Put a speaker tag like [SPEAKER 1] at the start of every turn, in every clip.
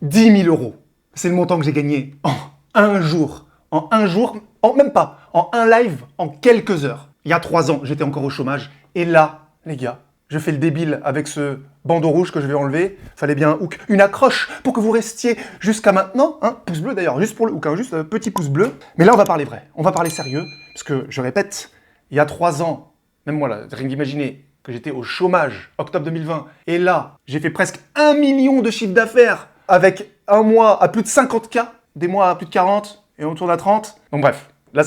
[SPEAKER 1] 10 000 €. C'est le montant que j'ai gagné en un jour. En un jour, même pas, en un live, en quelques heures. Il y a 3 ans, j'étais encore au chômage. Et là, les gars, je fais le débile avec ce bandeau rouge que je vais enlever. Fallait bien un hook, une accroche pour que vous restiez jusqu'à maintenant. Hein, pouce bleu d'ailleurs, juste pour le hook, hein, juste petit pouce bleu. Mais là, on va parler vrai, on va parler sérieux. Parce que, je répète, il y a 3 ans, même moi là, rien d'imaginer que j'étais au chômage, octobre 2020. Et là, j'ai fait presque 1 million de chiffre d'affaires avec un mois à plus de 50K, des mois à plus de 40 et on tourne à 30. Donc bref. Là,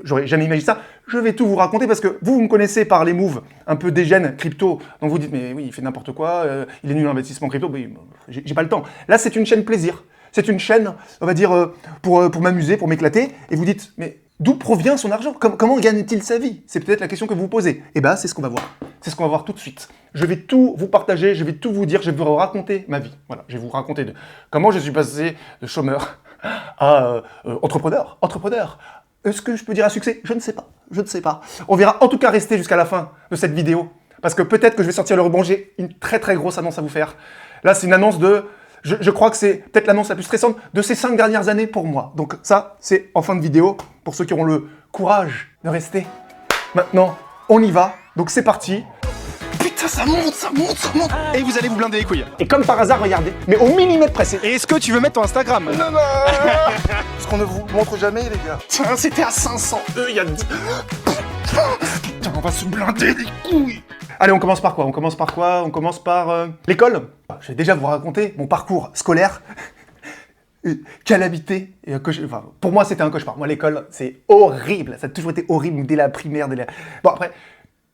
[SPEAKER 1] j'aurais jamais imaginé ça. Je vais tout vous raconter parce que vous me connaissez par les moves un peu dégènes crypto. Donc vous dites, mais oui, il fait n'importe quoi, il est nul en investissement crypto. Oui, j'ai pas le temps. Là, c'est une chaîne plaisir. C'est une chaîne, on va dire, pour m'amuser, pour m'éclater. Et vous dites, mais d'où provient son argent? Comment gagne-t-il sa vie? C'est peut-être la question que vous vous posez. Et ben, c'est ce qu'on va voir. C'est ce qu'on va voir tout de suite. Je vais tout vous partager, je vais tout vous dire, je vais vous raconter ma vie. Voilà, je vais vous raconter comment je suis passé de chômeur à entrepreneur. Est-ce que je peux dire un succès? Je ne sais pas. Je ne sais pas. On verra. En tout cas, restez jusqu'à la fin de cette vidéo. Parce que peut-être que je vais sortir le rebond. J'ai une très très grosse annonce à vous faire. Là, c'est une annonce de... Je crois que c'est peut-être l'annonce la plus stressante de ces 5 dernières années pour moi. Donc ça, c'est en fin de vidéo. Pour ceux qui auront le courage de rester. Maintenant, on y va. Donc c'est parti. Putain, ça monte. Et vous allez vous blinder les couilles. Et comme par hasard, regardez, mais au millimètre près. Et est-ce que tu veux mettre ton Instagram? Non. Ce qu'on ne vous montre jamais, les gars. Tiens, c'était à 500. Il y a 10... Putain, on va se blinder les couilles. Allez, on commence par quoi? On commence par l'école. Je vais déjà vous raconter mon parcours scolaire. Calamité. Enfin, pour moi, c'était un cauchemar. Moi, l'école, c'est horrible. Ça a toujours été horrible dès la primaire. Bon, après...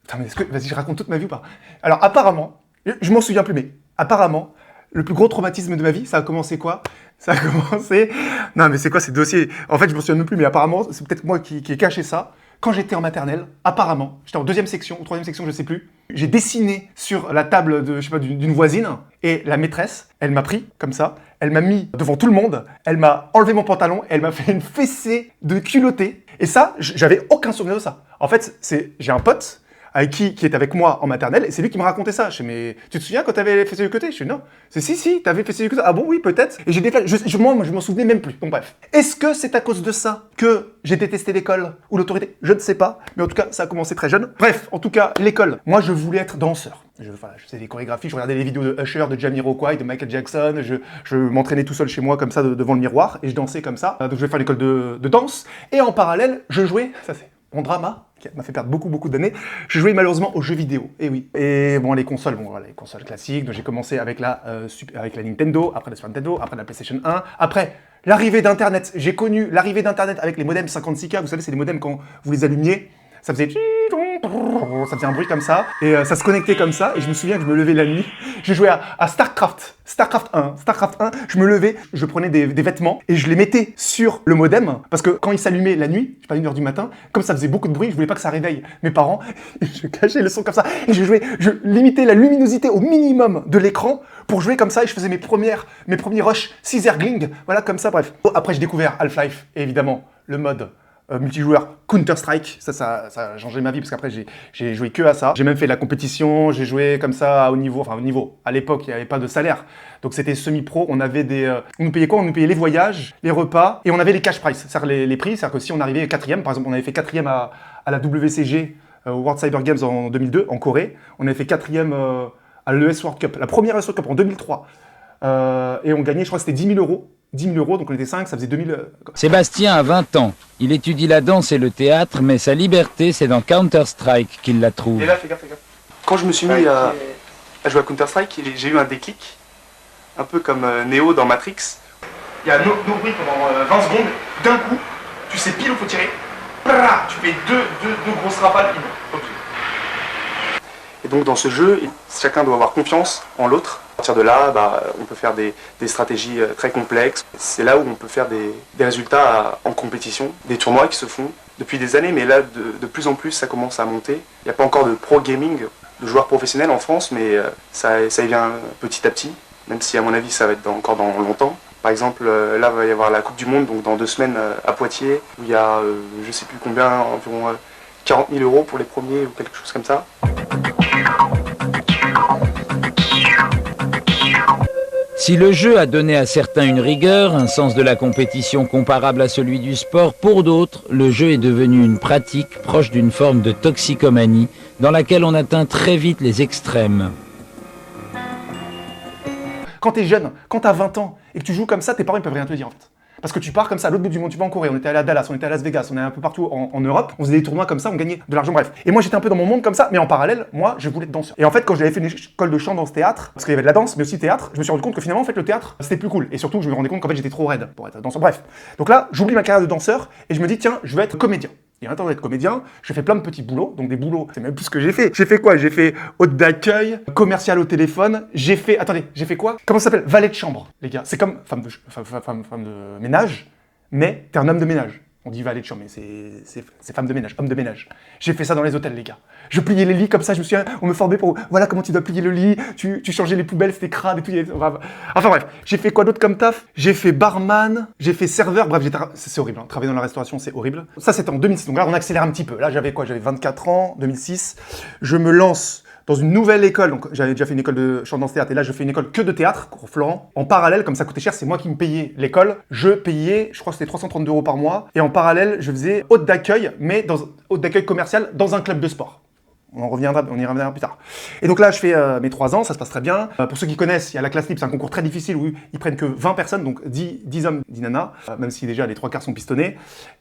[SPEAKER 1] Putain, mais vas-y, je raconte toute ma vie ou pas? Alors, apparemment, je m'en souviens plus, mais apparemment, le plus gros traumatisme de ma vie, ça a commencé quoi? Ça a commencé... Non, mais c'est quoi ces dossiers? En fait, je m'en souviens même plus, mais apparemment, c'est peut-être moi qui ai caché ça. Quand j'étais en maternelle, apparemment, j'étais en 2e section ou 3e section, je sais plus, j'ai dessiné sur la table de, je sais pas, d'une voisine, et la maîtresse, elle m'a pris, comme ça, elle m'a mis devant tout le monde, elle m'a enlevé mon pantalon, et elle m'a fait une fessée de culotté. Et ça, j'avais aucun souvenir de ça. En fait, j'ai un pote, avec qui est avec moi en maternelle, et c'est lui qui me racontait ça. Je dis, mais tu te souviens quand t'avais fessé du côté? Je dis, non. C'est si, t'avais fessé du côté. Ah bon, oui, peut-être. Et j'ai défait, moi, je m'en souvenais même plus. Bon, bref. Est-ce que c'est à cause de ça que j'ai détesté l'école ou l'autorité? Je ne sais pas. Mais en tout cas, ça a commencé très jeune. Bref, en tout cas, l'école. Moi, je voulais être danseur. Je faisais des chorégraphies, je regardais les vidéos de Usher, de Jamiroquai, de Michael Jackson. Je m'entraînais tout seul chez moi, comme ça, devant le miroir, et je dansais comme ça. Donc, je vais faire l'école de danse. Et en parallèle, je jouais, ça c'est mon drama, qui m'a fait perdre beaucoup d'années, je jouais malheureusement aux jeux vidéo, et oui. Et bon, les consoles, les consoles classiques, donc j'ai commencé avec la Nintendo, après la Super Nintendo, après la PlayStation 1, après l'arrivée d'Internet. J'ai connu l'arrivée d'Internet avec les modems 56K, vous savez, c'est les modems quand vous les allumiez, ça faisait un bruit comme ça, et ça se connectait comme ça, et je me souviens que je me levais la nuit, je jouais à StarCraft 1, je me levais, je prenais des vêtements, et je les mettais sur le modem, parce que quand il s'allumait la nuit, je sais pas, 1h du matin, comme ça faisait beaucoup de bruit, je voulais pas que ça réveille mes parents, et je cachais le son comme ça, et je limitais la luminosité au minimum de l'écran, pour jouer comme ça, et je faisais mes premiers rushs 6 Ergling, voilà, comme ça, bref. Après, j'ai découvert Half-Life, et évidemment, le mode multijoueur Counter-Strike, ça a changé ma vie parce qu'après j'ai joué que à ça. J'ai même fait de la compétition, j'ai joué comme ça à haut niveau, enfin au niveau. À l'époque, il n'y avait pas de salaire, donc c'était semi-pro. On avait on nous payait quoi? On nous payait les voyages, les repas, et on avait les cash price, c'est-à-dire les prix. C'est-à-dire que si on arrivait 4e, par exemple, on avait fait 4e à la WCG, World Cyber Games en 2002, en Corée. On avait fait 4e à l'ES World Cup, la première ES World Cup en 2003. Et on gagnait, je crois que c'était 10 000 €. 10 000 €, donc on était 5, ça faisait 2000...
[SPEAKER 2] Sébastien a 20 ans. Il étudie la danse et le théâtre, mais sa liberté, c'est dans Counter-Strike qu'il la trouve.
[SPEAKER 1] Et là, fais gaffe. Quand je me suis mis à jouer à Counter-Strike, j'ai eu un déclic, un peu comme Neo dans Matrix. Il y a no bruit pendant 20 secondes, d'un coup, tu sais pile où faut tirer, tu fais deux grosses rafales, Et donc dans ce jeu, chacun doit avoir confiance en l'autre. À partir de là, on peut faire des stratégies très complexes. C'est là où on peut faire des résultats en compétition, des tournois qui se font depuis des années, mais là de plus en plus ça commence à monter. Il n'y a pas encore de pro gaming, de joueurs professionnels en France, mais ça y vient petit à petit, même si à mon avis ça va être encore dans longtemps. Par exemple, là il va y avoir la Coupe du Monde, donc dans 2 semaines à Poitiers, où il y a je sais plus combien, environ 40 000 € pour les premiers ou quelque chose comme ça.
[SPEAKER 2] Si le jeu a donné à certains une rigueur, un sens de la compétition comparable à celui du sport, pour d'autres, le jeu est devenu une pratique proche d'une forme de toxicomanie dans laquelle on atteint très vite les extrêmes.
[SPEAKER 1] Quand t'es jeune, quand t'as 20 ans et que tu joues comme ça, tes parents ils peuvent rien te dire en fait. Parce que tu pars comme ça à l'autre bout du monde, tu vas en Corée, on était allé à Dallas, on était à Las Vegas, on est un peu partout en Europe, on faisait des tournois comme ça, on gagnait de l'argent, bref. Et moi j'étais un peu dans mon monde comme ça, mais en parallèle, moi je voulais être danseur. Et en fait quand j'avais fait une école de chant dans ce théâtre, parce qu'il y avait de la danse, mais aussi théâtre, je me suis rendu compte que finalement en fait le théâtre c'était plus cool. Et surtout je me rendais compte qu'en fait j'étais trop raide pour être danseur. Bref. Donc là j'oublie ma carrière de danseur et je me dis tiens je vais être comédien. Et en attendant d'être comédien, je fais plein de petits boulots, donc des boulots, c'est même plus ce que j'ai fait. J'ai fait quoi? J'ai fait hôte d'accueil, commercial au téléphone, j'ai fait, attendez, j'ai fait quoi? Comment ça s'appelle? Valet de chambre, les gars. C'est comme femme de ménage, mais t'es un homme de ménage. On dit valet de chambre, mais c'est femme de ménage, homme de ménage. J'ai fait ça dans les hôtels, les gars. Je pliais les lits comme ça, je me souviens, on me formait pour, voilà comment tu dois plier le lit, tu changeais les poubelles, c'était crade et tout. Enfin bref, j'ai fait quoi d'autre comme taf? J'ai fait barman, j'ai fait serveur, bref, c'est horrible, hein. Travailler dans la restauration, c'est horrible. Ça, c'était en 2006, donc là, on accélère un petit peu. Là, j'avais quoi? J'avais 24 ans, 2006. Je me lance dans une nouvelle école, donc j'avais déjà fait une école de chant danse théâtre, et là je fais une école que de théâtre, cours Florent. En parallèle, comme ça coûtait cher, c'est moi qui me payais l'école. Je payais, je crois que c'était 332 € par mois, et en parallèle, je faisais hôte d'accueil, mais hôte d'accueil commercial dans un club de sport. On y reviendra plus tard. Et donc là, je fais mes 3 ans, ça se passe très bien. Pour ceux qui connaissent, il y a la classe libre, c'est un concours très difficile où ils prennent que 20 personnes, donc 10 hommes, 10 nanas, même si déjà les 3 quarts sont pistonnés,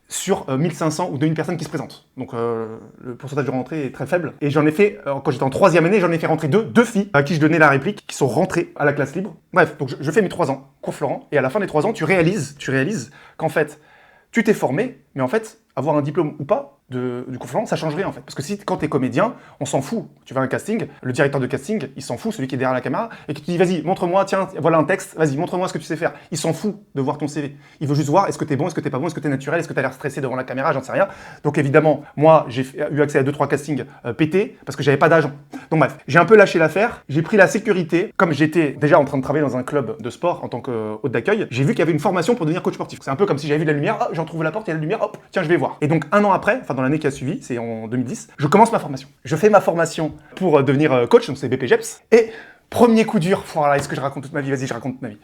[SPEAKER 1] sur 1500 ou 2000 personnes qui se présentent. Donc le pourcentage de rentrée est très faible. Et j'en ai fait, quand j'étais en 3e année, j'en ai fait rentrer deux filles à qui je donnais la réplique, qui sont rentrées à la classe libre. Bref, donc je fais mes 3 ans, cours Florent, et à la fin des 3 ans, tu réalises qu'en fait, tu t'es formé, mais en fait, avoir un diplôme ou pas du cours Florent, ça change rien en fait. Parce que si quand t'es comédien, on s'en fout. Tu vas à un casting, le directeur de casting, il s'en fout, celui qui est derrière la caméra, et qui te dit vas-y, montre-moi, tiens, voilà un texte, vas-y, montre-moi ce que tu sais faire. Il s'en fout de voir ton CV. Il veut juste voir est-ce que t'es bon, est-ce que t'es pas bon, est-ce que t'es naturel, est-ce que t'as l'air stressé devant la caméra, j'en sais rien. Donc évidemment, moi, j'ai eu accès à 2-3 castings pétés parce que j'avais pas d'agent. Donc bref, j'ai un peu lâché l'affaire, j'ai pris la sécurité. Comme j'étais déjà en train de travailler dans un club de sport en tant que hôte d'accueil, j'ai vu qu'il y avait une formation pour devenir coach sportif. C'est un peu comme si j'avais vu la lumière, oh, j'en trouve la porte, il y a la lumière, hop, tiens, je vais voir. Et donc un an après, enfin dans l'année qui a suivi, c'est en 2010, je commence ma formation. Je fais ma formation pour devenir coach, donc c'est BPGEPS. Et premier coup dur, voilà, est-ce que je raconte toute ma vie? Vas-y, je raconte toute ma vie.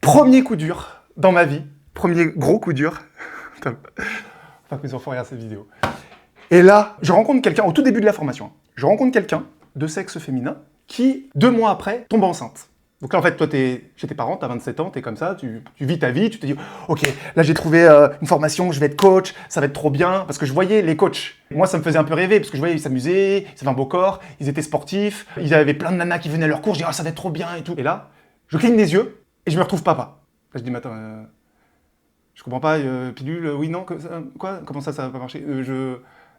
[SPEAKER 1] Premier coup dur dans ma vie, premier gros coup dur. Enfin, que mes enfants regardent cette vidéo. Et là, je rencontre quelqu'un, au tout début de la formation, je rencontre quelqu'un de sexe féminin qui, 2 mois après, tombe enceinte. Donc là, en fait, toi, t'es chez tes parents, t'as 27 ans, t'es comme ça, tu vis ta vie, tu te dis « Ok, là, j'ai trouvé une formation, je vais être coach, ça va être trop bien. » Parce que je voyais les coachs. Moi, ça me faisait un peu rêver, parce que je voyais, ils s'amusaient, ils avaient un beau corps, ils étaient sportifs, ils avaient plein de nanas qui venaient à leur cours, je dis « Ah, ça va être trop bien et tout. » Et là, je cligne des yeux et je me retrouve papa. Là, je dis « Mais attends, je comprends pas, pilule, oui, non, quoi? Comment ça va pas marcher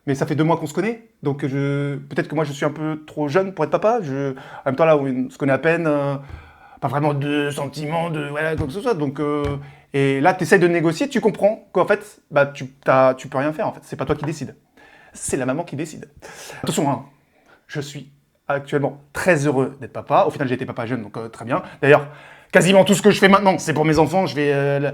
[SPEAKER 1] Mais ça fait 2 mois qu'on se connaît, donc peut-être que moi, je suis un peu trop jeune pour être papa. En même temps, là, on se connaît à peine... pas vraiment de sentiments, voilà, quoi que ce soit. Donc, et là, tu essaies de négocier, tu comprends qu'en fait, bah, tu peux rien faire, en fait. C'est pas toi qui décide. C'est la maman qui décide. Attention, hein, je suis actuellement très heureux d'être papa. Au final, j'ai été papa jeune, donc très bien. D'ailleurs, quasiment tout ce que je fais maintenant, c'est pour mes enfants. Je vais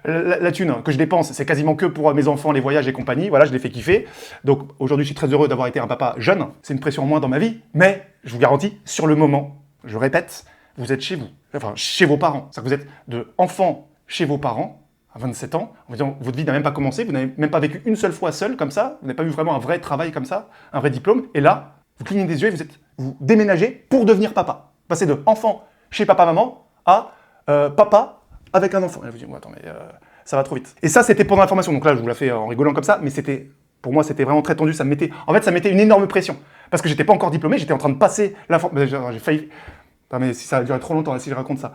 [SPEAKER 1] la thune que je dépense, c'est quasiment que pour mes enfants, les voyages et compagnie. Voilà, je les fais kiffer. Donc aujourd'hui, je suis très heureux d'avoir été un papa jeune. C'est une pression en moins dans ma vie, mais je vous garantis, sur le moment, je répète, vous êtes chez vous, enfin chez vos parents. C'est-à-dire que vous êtes de enfant chez vos parents, à 27 ans, en disant, votre vie n'a même pas commencé, vous n'avez même pas vécu une seule fois seul comme ça, vous n'avez pas eu vraiment un vrai travail comme ça, un vrai diplôme, et là, vous clignez des yeux et vous déménagez pour devenir papa. Passez de enfant chez papa-maman à papa avec un enfant. Et là, vous dites, attends, mais ça va trop vite. Et ça, c'était pendant la formation, donc là, je vous la fais en rigolant comme ça, mais pour moi, c'était vraiment très tendu, ça me mettait une énorme pression, parce que j'étais pas encore diplômé, j'étais en train de passer la formation, j'ai failli... Non mais si ça a duré trop longtemps, là, si je raconte ça.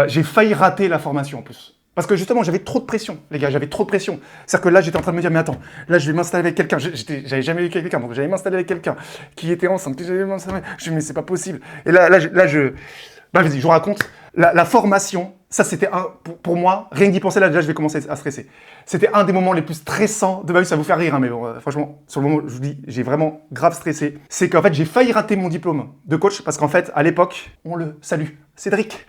[SPEAKER 1] J'ai failli rater la formation en plus. Parce que justement, j'avais trop de pression, les gars, j'avais trop de pression. C'est-à-dire que là, j'étais en train de me dire, mais attends, là, je vais m'installer avec quelqu'un. J'avais jamais eu quelqu'un, donc j'allais m'installer avec quelqu'un qui était enceinte. Je me dis, mais c'est pas possible. Et là, bah, vas-y, je vous raconte. La formation, ça, c'était pour moi, rien que d'y penser, là, déjà, je vais commencer à stresser. C'était un des moments les plus stressants de ma vie, ça va vous faire rire, hein, mais bon, franchement, sur le moment, je vous dis, j'ai vraiment grave stressé. C'est qu'en fait, j'ai failli rater mon diplôme de coach, parce qu'en fait, à l'époque, on le salue. Cédric.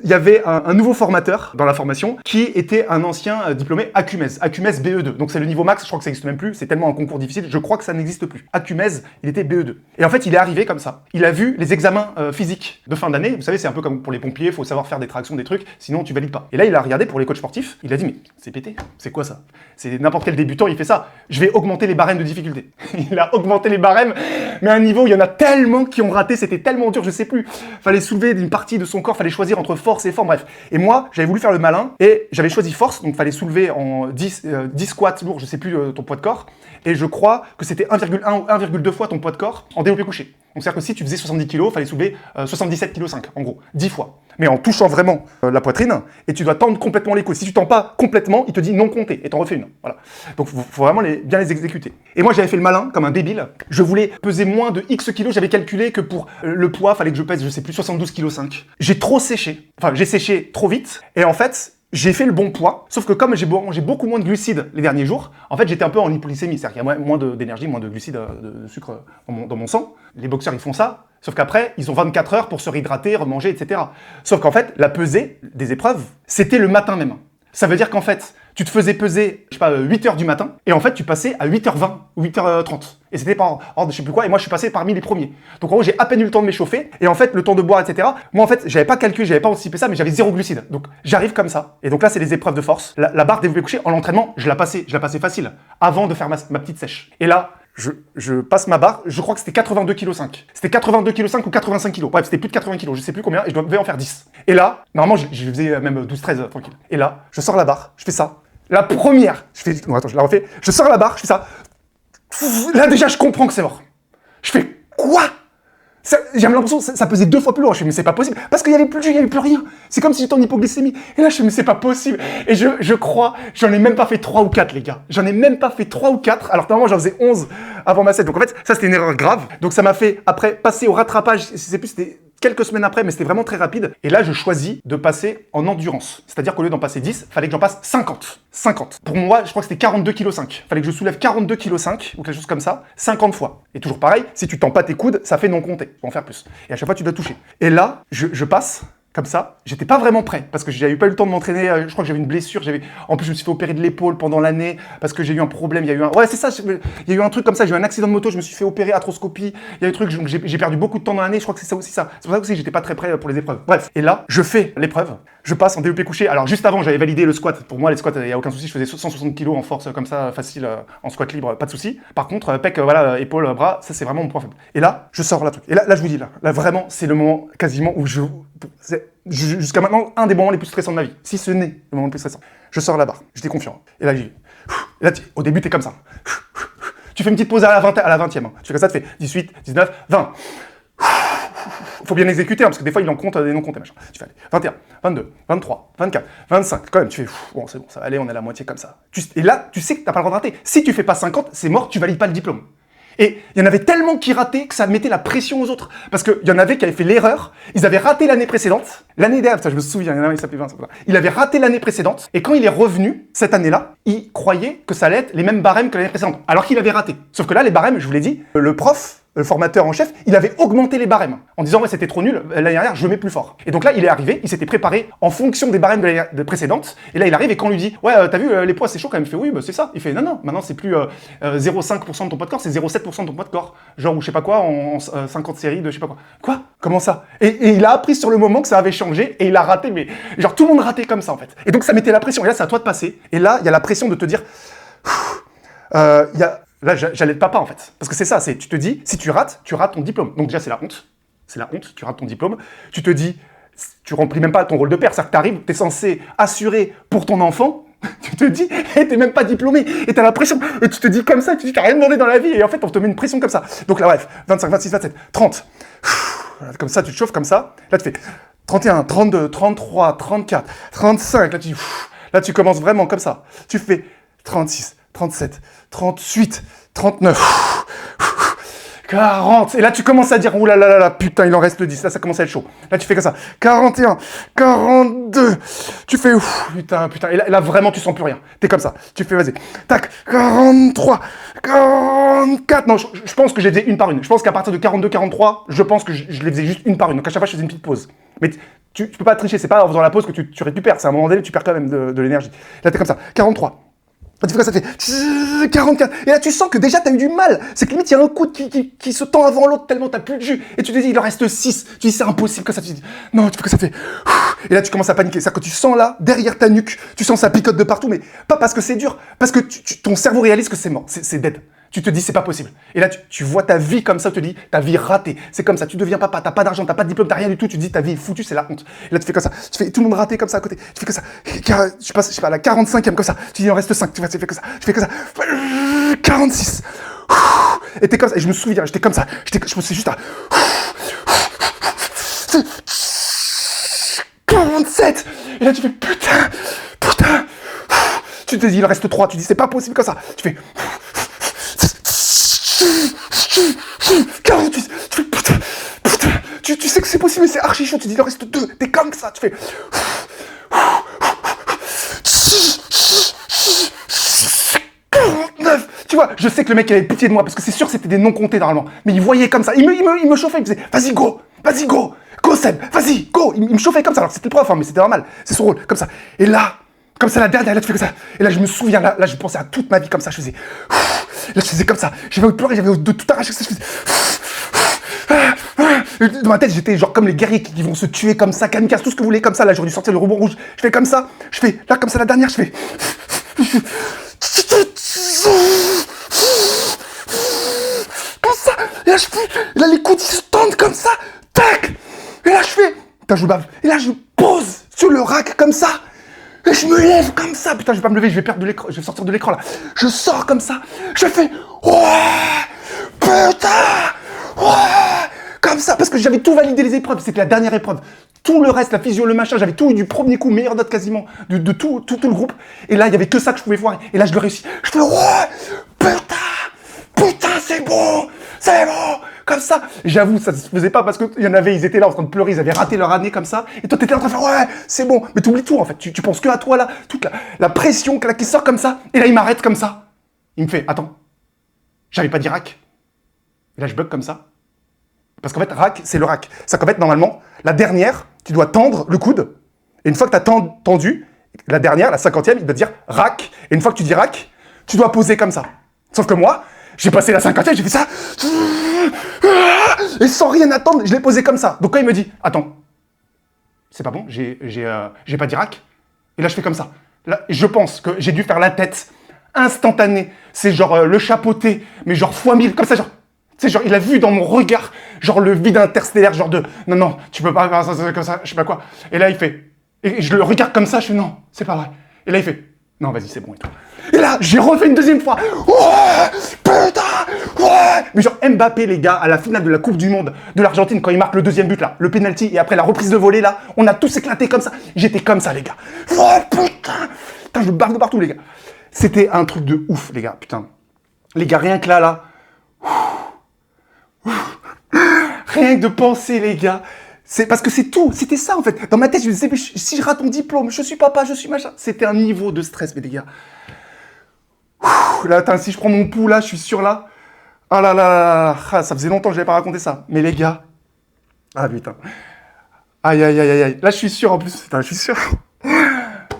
[SPEAKER 1] Il y avait un nouveau formateur dans la formation qui était un ancien diplômé Acumez BE2. Donc c'est le niveau max, je crois que ça n'existe même plus, c'est tellement un concours difficile, je crois que ça n'existe plus. Acumez, il était BE2. Et en fait, il est arrivé comme ça. Il a vu les examens physiques de fin d'année. Vous savez, c'est un peu comme pour les pompiers, il faut savoir faire des tractions, des trucs, sinon tu valides pas. Et là, il a regardé pour les coachs sportifs, il a dit, mais c'est pété, c'est quoi ça? C'est n'importe quel débutant, il fait ça. Je vais augmenter les barèmes de difficulté. Il a augmenté les barèmes, mais à un niveau, il y en a tellement qui ont raté, c'était tellement dur, je sais plus. Fallait soulever une partie de son corps, fallait choisir entre force et forme, bref. Et moi, j'avais voulu faire le malin, et j'avais choisi force, donc fallait soulever en 10 squats lourds, je sais plus ton poids de corps, et je crois que c'était 1,1 ou 1,2 fois ton poids de corps en développé couché. Donc c'est-à-dire que si tu faisais 70 kg, fallait soulever 77,5 kg, en gros, 10 fois. Mais en touchant vraiment la poitrine, et tu dois tendre complètement les coudes. Si tu tends pas complètement, il te dit non compté, et t'en refais une. Voilà. Donc faut vraiment bien les exécuter. Et moi j'avais fait le malin, comme un débile. Je voulais peser moins de X kilos, j'avais calculé que pour le poids, fallait que je pèse, je sais plus, 72,5 kg. J'ai trop séché. Enfin, j'ai séché trop vite, et en fait, j'ai fait le bon poids, sauf que comme j'ai mangé beaucoup moins de glucides les derniers jours, en fait j'étais un peu en hypoglycémie, c'est-à-dire qu'il y a moins d'énergie, moins de glucides, de sucre dans mon sang. Les boxeurs ils font ça, sauf qu'après ils ont 24 heures pour se réhydrater, remanger, etc. Sauf qu'en fait la pesée des épreuves, c'était le matin même. Ça veut dire qu'en fait, tu te faisais peser, je sais pas, 8h du matin, et en fait, tu passais à 8h20 ou 8h30. Et c'était par ordre de je sais plus quoi, et moi, je suis passé parmi les premiers. Donc, en gros, j'ai à peine eu le temps de m'échauffer, et en fait, le temps de boire, etc. Moi, en fait, j'avais pas calculé, j'avais pas anticipé ça, mais j'avais 0 glucides. Donc, j'arrive comme ça. Et donc là, c'est les épreuves de force. La barre développé couché, en entraînement, je la passais facile, avant de faire ma petite sèche. Et là, je passe ma barre, je crois que c'était 82,5 kg. C'était 82,5 kg ou 85 kg. Bref, c'était plus de 80 kg, je sais plus combien, et je devais en faire 10. Et là, normalement, je faisais même 12-13 tranquille. Et là, je sors la barre, je fais ça. La première, non, attends, je la refais. Je sors la barre, je fais ça. Là, déjà, je comprends que c'est mort. Je fais quoi? J'ai l'impression que ça pesait 2 fois plus lourd. Je fais, mais c'est pas possible. Parce qu'il y avait plus de jus, il y avait plus rien. C'est comme si j'étais en hypoglycémie. Et là, je fais, mais c'est pas possible. Et je crois, j'en ai même pas fait 3 ou 4, les gars. J'en ai même pas fait 3 ou 4. Alors, normalement, j'en faisais 11 avant ma 7. Donc, en fait, ça, c'était une erreur grave. Donc, ça m'a fait, après, passer au rattrapage. Je sais plus, c'était quelques semaines après, mais c'était vraiment très rapide. Et là, je choisis de passer en endurance. C'est-à-dire qu'au lieu d'en passer 10, fallait que j'en passe 50. 50. Pour moi, je crois que c'était 42,5 kg. Fallait que je soulève 42,5 kg ou quelque chose comme ça, 50 fois. Et toujours pareil, si tu tends pas tes coudes, ça fait non compté. Tu peux en faire plus. Et à chaque fois, tu dois toucher. Et là, je passe comme ça. J'étais pas vraiment prêt parce que j'avais pas eu le temps de m'entraîner. Je crois que j'avais une blessure. En plus, je me suis fait opérer de l'épaule pendant l'année parce que j'ai eu un problème. Ouais, c'est ça. Il y a eu un truc comme ça. J'ai eu un accident de moto. Je me suis fait opérer, arthroscopie. Il y a des trucs. J'ai perdu beaucoup de temps dans l'année. Je crois que c'est ça aussi ça. C'est pour ça aussi que j'étais pas très prêt pour les épreuves. Bref. Et là, je fais l'épreuve. Je passe en développé couché. Alors juste avant, j'avais validé le squat. Pour moi, les squats, il y a aucun souci. Je faisais 160 kg en force comme ça, facile, en squat libre, pas de souci. Par contre, pec, voilà, épaule, bras, ça c'est vraiment mon point faible. Et là, je sors la truc. Et là, je vous dis là vraiment, c'est le moment quasiment où jusqu'à maintenant, un des moments les plus stressants de ma vie. Si ce n'est le moment le plus stressant. Je sors la barre. J'étais confiant. Et là, j'y vais. Et là, au début, t'es comme ça. Tu fais une petite pause à la 20e. Tu fais comme ça, tu fais 18, 19, 20. Faut bien exécuter, parce que des fois, il en compte des non comptés, machin. Tu fais aller 21, 22, 23, 24, 25. Quand même, tu fais, bon, c'est bon, ça va aller, on est à la moitié comme ça. Et là, tu sais que t'as pas le droit de rater. Si tu fais pas 50, c'est mort, tu valides pas le diplôme. Et il y en avait tellement qui rataient que ça mettait la pression aux autres. Parce qu'il y en avait qui avaient fait l'erreur, ils avaient raté l'année précédente. L'année dernière, je me souviens, il y en a un, il s'appelait Vincent. Il avait raté l'année précédente, et quand il est revenu, cette année-là, il croyait que ça allait être les mêmes barèmes que l'année précédente. Alors qu'il avait raté. Sauf que là, les barèmes, je vous l'ai dit, le prof, le formateur en chef, il avait augmenté les barèmes en disant ouais c'était trop nul, l'année dernière je mets plus fort. Et donc là il est arrivé, il s'était préparé en fonction des barèmes de l'année précédente, et là il arrive et quand on lui dit ouais t'as vu les poids c'est chaud quand même, il fait oui bah c'est ça, il fait non maintenant c'est plus 0,5% de ton poids de corps, c'est 0,7% de ton poids de corps, genre ou je sais pas quoi en 50 séries de je sais pas quoi, comment ça, et il a appris sur le moment que ça avait changé et il a raté, mais genre tout le monde ratait comme ça en fait, et donc ça mettait la pression, et là c'est à toi de passer, et là il y a la pression de te dire là, j'allais de papa, en fait. Parce que c'est ça, tu te dis, si tu rates ton diplôme. Donc déjà, c'est la honte. C'est la honte, tu rates ton diplôme. Tu te dis, tu remplis même pas ton rôle de père. C'est-à-dire que t'arrives, t'es censé assurer pour ton enfant. Tu te dis, t'es même pas diplômé. Et t'as la pression. Et tu te dis comme ça, tu te dis, t'as rien demandé dans la vie. Et en fait, on te met une pression comme ça. Donc là, bref, 25, 26, 27, 30. Comme ça, tu te chauffes comme ça. Là, tu fais 31, 32, 33, 34, 35. Là, tu commences vraiment comme ça. Tu fais 36. 37, 38, 39, 40. Et là, tu commences à dire, ouh là là là, putain, il en reste 10. Là, ça commence à être chaud. Là, tu fais comme ça. 41, 42. Tu fais, putain. Et là, vraiment, tu sens plus rien. T'es comme ça. Tu fais, vas-y. Tac, 43, 44. Non, je pense que je les faisais une par une. Je pense qu'à partir de 42, 43, je pense que je les faisais juste une par une. Donc, à chaque fois, je faisais une petite pause. Mais Tu peux pas tricher, c'est pas en faisant la pause que tu récupères, c'est à un moment donné, tu perds quand même de l'énergie. Là, t'es comme ça, 43. Quand tu fais ça, ça fait 44. Et là, tu sens que déjà, t'as eu du mal. C'est que limite, il y a un coude qui se tend avant l'autre tellement t'as plus de jus. Et tu te dis, il en reste 6. Tu dis, c'est impossible que ça. Tu dis, non, tu fais que ça fait. Et là, tu commences à paniquer. C'est-à-dire que tu sens là, derrière ta nuque, tu sens ça picote de partout, mais pas parce que c'est dur, parce que ton cerveau réalise que c'est mort, c'est dead. Tu te dis, c'est pas possible. Et là, tu vois ta vie comme ça, tu te dis, ta vie ratée. C'est comme ça, tu deviens papa, t'as pas d'argent, t'as pas de diplôme, t'as rien du tout, tu te dis, ta vie est foutue, c'est la honte. Et là, tu fais comme ça, tu fais tout le monde raté comme ça à côté, tu fais comme ça, tu passes, je sais pas, à la 45e comme ça, tu dis, il en reste 5, tu fais comme ça, tu fais comme ça, 46. Et t'es comme ça, et je me souviens, j'étais comme ça, je me suis juste à... 47. Et là, tu fais, putain. Tu te dis, il en reste 3, tu dis, c'est pas possible comme ça. Tu fais... 48, tu fais putain, tu sais que c'est possible, mais c'est archi chaud, tu dis il en reste 2, t'es comme ça, tu fais 49, tu vois, je sais que le mec il avait pitié de moi, parce que c'est sûr que c'était des non comptés normalement, mais il voyait comme ça, il me chauffait, il me disait, vas-y go Seb, vas-y, go, il me chauffait comme ça, alors c'était le prof, hein, mais c'était normal, c'est son rôle, comme ça, et là, comme ça, la dernière, là tu fais comme ça, et là je me souviens, là je pensais à toute ma vie comme ça, je faisais... Là, je faisais comme ça. J'avais envie de pleurer, j'avais envie de tout arracher. Je faisais... Dans ma tête, j'étais genre comme les guerriers qui vont se tuer comme ça, kamikaze, tout ce que vous voulez, comme ça. Là, j'aurais dû sortir le ruban rouge. Je fais comme ça. Je fais, là, comme ça, la dernière, je fais... Comme ça. Et là, je fais... Et là, les coudes, ils se tendent comme ça. Tac. Et là, je fais... Putain, je bave. Et là, je pose sur le rack comme ça. Et je me lève comme ça. Putain, je vais pas me lever, je vais perdre de l'écran, je vais sortir de l'écran là. Je sors comme ça. Je fais ouais, putain, ouais, comme ça, parce que j'avais tout validé les épreuves. C'était la dernière épreuve. Tout le reste, la physio, le machin, j'avais tout eu du premier coup, meilleure note quasiment de tout le groupe. Et là, il y avait que ça que je pouvais voir. Et là, je le réussis. Je fais ouais, putain, c'est bon. Comme ça, j'avoue, ça se faisait pas parce qu'il y en avait, ils étaient là en train de pleurer, ils avaient raté leur année comme ça, et toi t'étais en train de faire ouais, c'est bon, mais t'oublies tout en fait, tu penses que à toi là, toute la pression qui sort comme ça, et là il m'arrête comme ça. Il me fait, attends, j'avais pas dit rack. Et là je bug comme ça. Parce qu'en fait, rack, c'est le rack. C'est qu'en fait, normalement, la dernière, tu dois tendre le coude, et une fois que t'as tendu, la dernière, la 50e, il doit dire rack, et une fois que tu dis rack, tu dois poser comme ça. Sauf que moi, j'ai passé la 50e, j'ai fait ça, et sans rien attendre, je l'ai posé comme ça. Donc quand il me dit, attends, c'est pas bon, j'ai pas dit rack. Et là je fais comme ça. Là, je pense que j'ai dû faire la tête instantanée. C'est genre le chapeauté, mais genre fois 1000, comme ça, genre. Tu sais, genre, il a vu dans mon regard, genre le vide interstellaire, genre de, non, tu peux pas faire ça comme ça, je sais pas quoi. Et là il fait, et je le regarde comme ça, je fais, non, c'est pas vrai. Et là il fait, non, vas-y, c'est bon et tout. Et là, j'ai refait une deuxième fois. Ouais, putain, ouais. Mais genre Mbappé, les gars, à la finale de la Coupe du Monde de l'Argentine, quand il marque le deuxième but là, le penalty, et après la reprise de volée là, on a tous éclaté comme ça. J'étais comme ça, les gars. Ouais, putain, je me barre de partout, les gars. C'était un truc de ouf, les gars, putain. Les gars, rien que là. Rien que de penser, les gars. C'est parce que c'est tout, c'était ça en fait. Dans ma tête, je me disais, si je rate mon diplôme, je suis papa, je suis machin. C'était un niveau de stress, mais les gars. Là, attends, si je prends mon pouls là, je suis sûr là. Ah là là, ah, ça faisait longtemps que je n'avais pas raconté ça. Mais les gars. Ah putain. Aïe. Là, je suis sûr en plus. Putain, je suis sûr.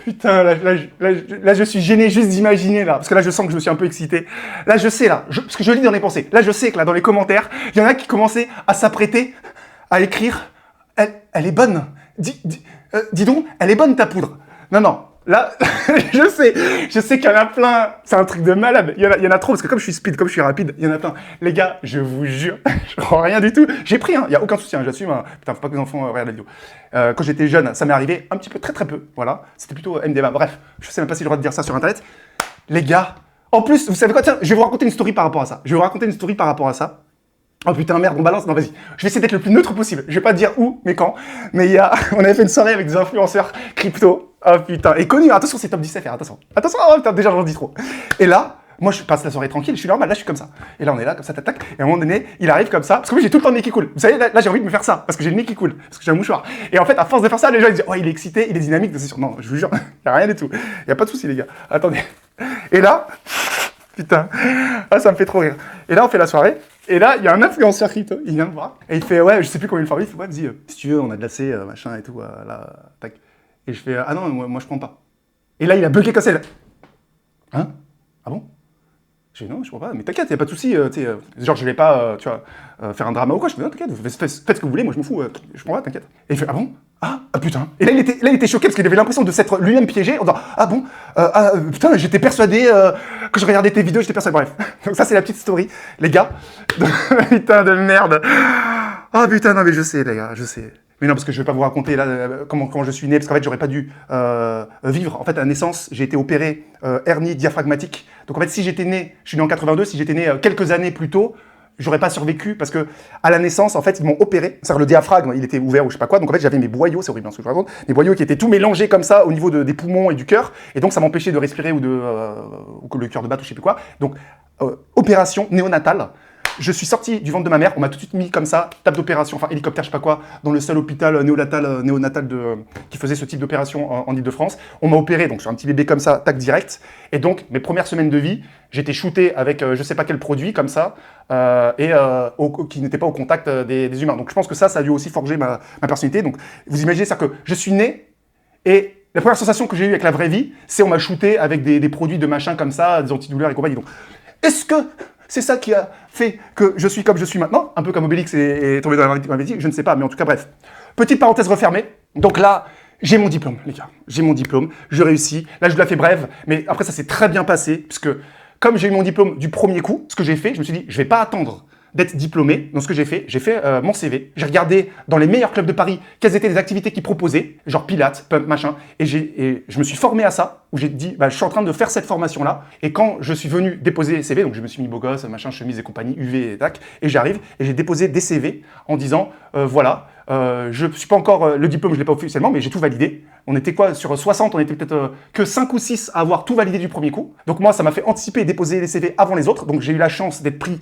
[SPEAKER 1] Putain, là, je suis gêné juste d'imaginer là. Parce que là, je sens que je me suis un peu excité. Là, je sais là. Parce que je lis dans les pensées. Là, je sais que là, dans les commentaires, il y en a qui commençaient à s'apprêter à écrire. Elle est bonne. Dis donc, elle est bonne ta poudre. Non. Là, je sais qu'il y en a plein. C'est un truc de malade. Il y en a trop, parce que comme je suis speed, comme je suis rapide, il y en a plein. Les gars, je vous jure, je prends rien du tout. J'ai pris, il n'y a aucun souci, j'assume. Putain, faut pas que les enfants regardent la vidéo. Quand j'étais jeune, ça m'est arrivé un petit peu, très peu. Voilà, c'était plutôt MDMA. Bref, je sais même pas si j'ai le droit de dire ça sur Internet. Les gars, en plus, vous savez quoi, tiens, je vais vous raconter une story par rapport à ça. Oh putain, merde, on balance. Non, vas-y. Je vais essayer d'être le plus neutre possible. Je vais pas dire où, mais quand. Mais on avait fait une soirée avec des influenceurs crypto. Oh putain. Et connus. Attention, c'est top 10 FR. Attention. Oh putain, déjà, j'en dis trop. Et là, moi, je passe la soirée tranquille. Je suis normal. Là, je suis comme ça. Et là, on est là, comme ça, tac. Et à un moment donné, il arrive comme ça. Parce que moi, j'ai tout le temps le nez qui coule. Vous savez, là j'ai envie de me faire ça. Parce que j'ai le nez qui coule. Parce que j'ai un mouchoir. Et en fait, à force de faire ça, les gens, ils disent, oh, il est excité, il est dynamique. C'est sûr. Non, je vous jure. Il y a rien du tout. Il y a pas de souci, les gars. Attendez. Et là, putain. Ah, ça me fait trop rire. Et là, on fait la soirée. Et là, il y a un influenceur crypto, il vient me voir, et il fait, ouais, je sais plus combien il fait, il fait, ouais, vas-y, si tu veux, on a de l'AC, machin et tout, là, tac. Et je fais, ah non, moi je prends pas. Et là, il a bugué comme ça, hein? Ah bon? Je dis non, je comprends pas, mais t'inquiète, y a pas de souci, genre je vais pas, tu vois, faire un drama ou quoi, je fais non, t'inquiète, faites ce que vous voulez, moi je m'en fous, je comprends pas, t'inquiète. Et il fait, ah bon? Ah putain. Et là il était choqué parce qu'il avait l'impression de s'être lui-même piégé en disant, ah bon? Putain, j'étais persuadé que je regardais tes vidéos, j'étais persuadé, bref. Donc ça c'est la petite story, les gars. Putain de merde. Ah putain, non mais je sais les gars, je sais. Mais non, parce que je vais pas vous raconter là comment je suis né, parce qu'en fait j'aurais pas dû vivre. En fait, à la naissance, j'ai été opéré hernie diaphragmatique. Donc en fait, si j'étais né, je suis né en 82, si j'étais né quelques années plus tôt, j'aurais pas survécu parce que à la naissance, en fait, ils m'ont opéré. C'est-à-dire le diaphragme, il était ouvert ou je sais pas quoi. Donc en fait, j'avais mes boyaux, c'est horrible ce que je raconte, mes boyaux qui étaient tout mélangés comme ça au niveau des poumons et du cœur, et donc ça m'empêchait de respirer ou que le cœur de batte ou je sais plus quoi. Donc opération néonatale. Je suis sorti du ventre de ma mère, on m'a tout de suite mis comme ça, table d'opération, enfin hélicoptère, je sais pas quoi, dans le seul hôpital néonatal qui faisait ce type d'opération en Ile-de-France. On m'a opéré, donc sur un petit bébé comme ça, tac direct. Et donc, mes premières semaines de vie, j'étais shooté avec je sais pas quel produit comme ça, qui n'était pas au contact des humains. Donc je pense que ça a dû aussi forger ma personnalité. Donc vous imaginez, c'est-à-dire que je suis né et la première sensation que j'ai eue avec la vraie vie, c'est on m'a shooté avec des produits de machin comme ça, des antidouleurs et compagnie. Donc, est-ce que c'est ça qui a fait que je suis comme je suis maintenant, un peu comme Obélix est tombé dans la malédiction, je ne sais pas, mais en tout cas, bref. Petite parenthèse refermée. Donc là, j'ai mon diplôme, les gars. J'ai mon diplôme, je réussis. Là, je vous la fais brève, mais après, ça s'est très bien passé, puisque comme j'ai eu mon diplôme du premier coup, ce que j'ai fait, je me suis dit, je vais pas attendre d'être diplômé. Donc ce que j'ai fait mon CV. J'ai regardé dans les meilleurs clubs de Paris quelles étaient les activités qu'ils proposaient, genre pilates, pump, machin. Et je me suis formé à ça, où j'ai dit, je suis en train de faire cette formation-là. Et quand je suis venu déposer les CV, donc je me suis mis beau gosse, machin, chemise et compagnie, UV et tac, et j'arrive et j'ai déposé des CV en disant, voilà, je ne suis pas encore, le diplôme je ne l'ai pas officiellement, mais j'ai tout validé. On était quoi, sur 60, on était peut-être que 5 ou 6 à avoir tout validé du premier coup. Donc moi, ça m'a fait anticiper et déposer les CV avant les autres. Donc j'ai eu la chance d'être pris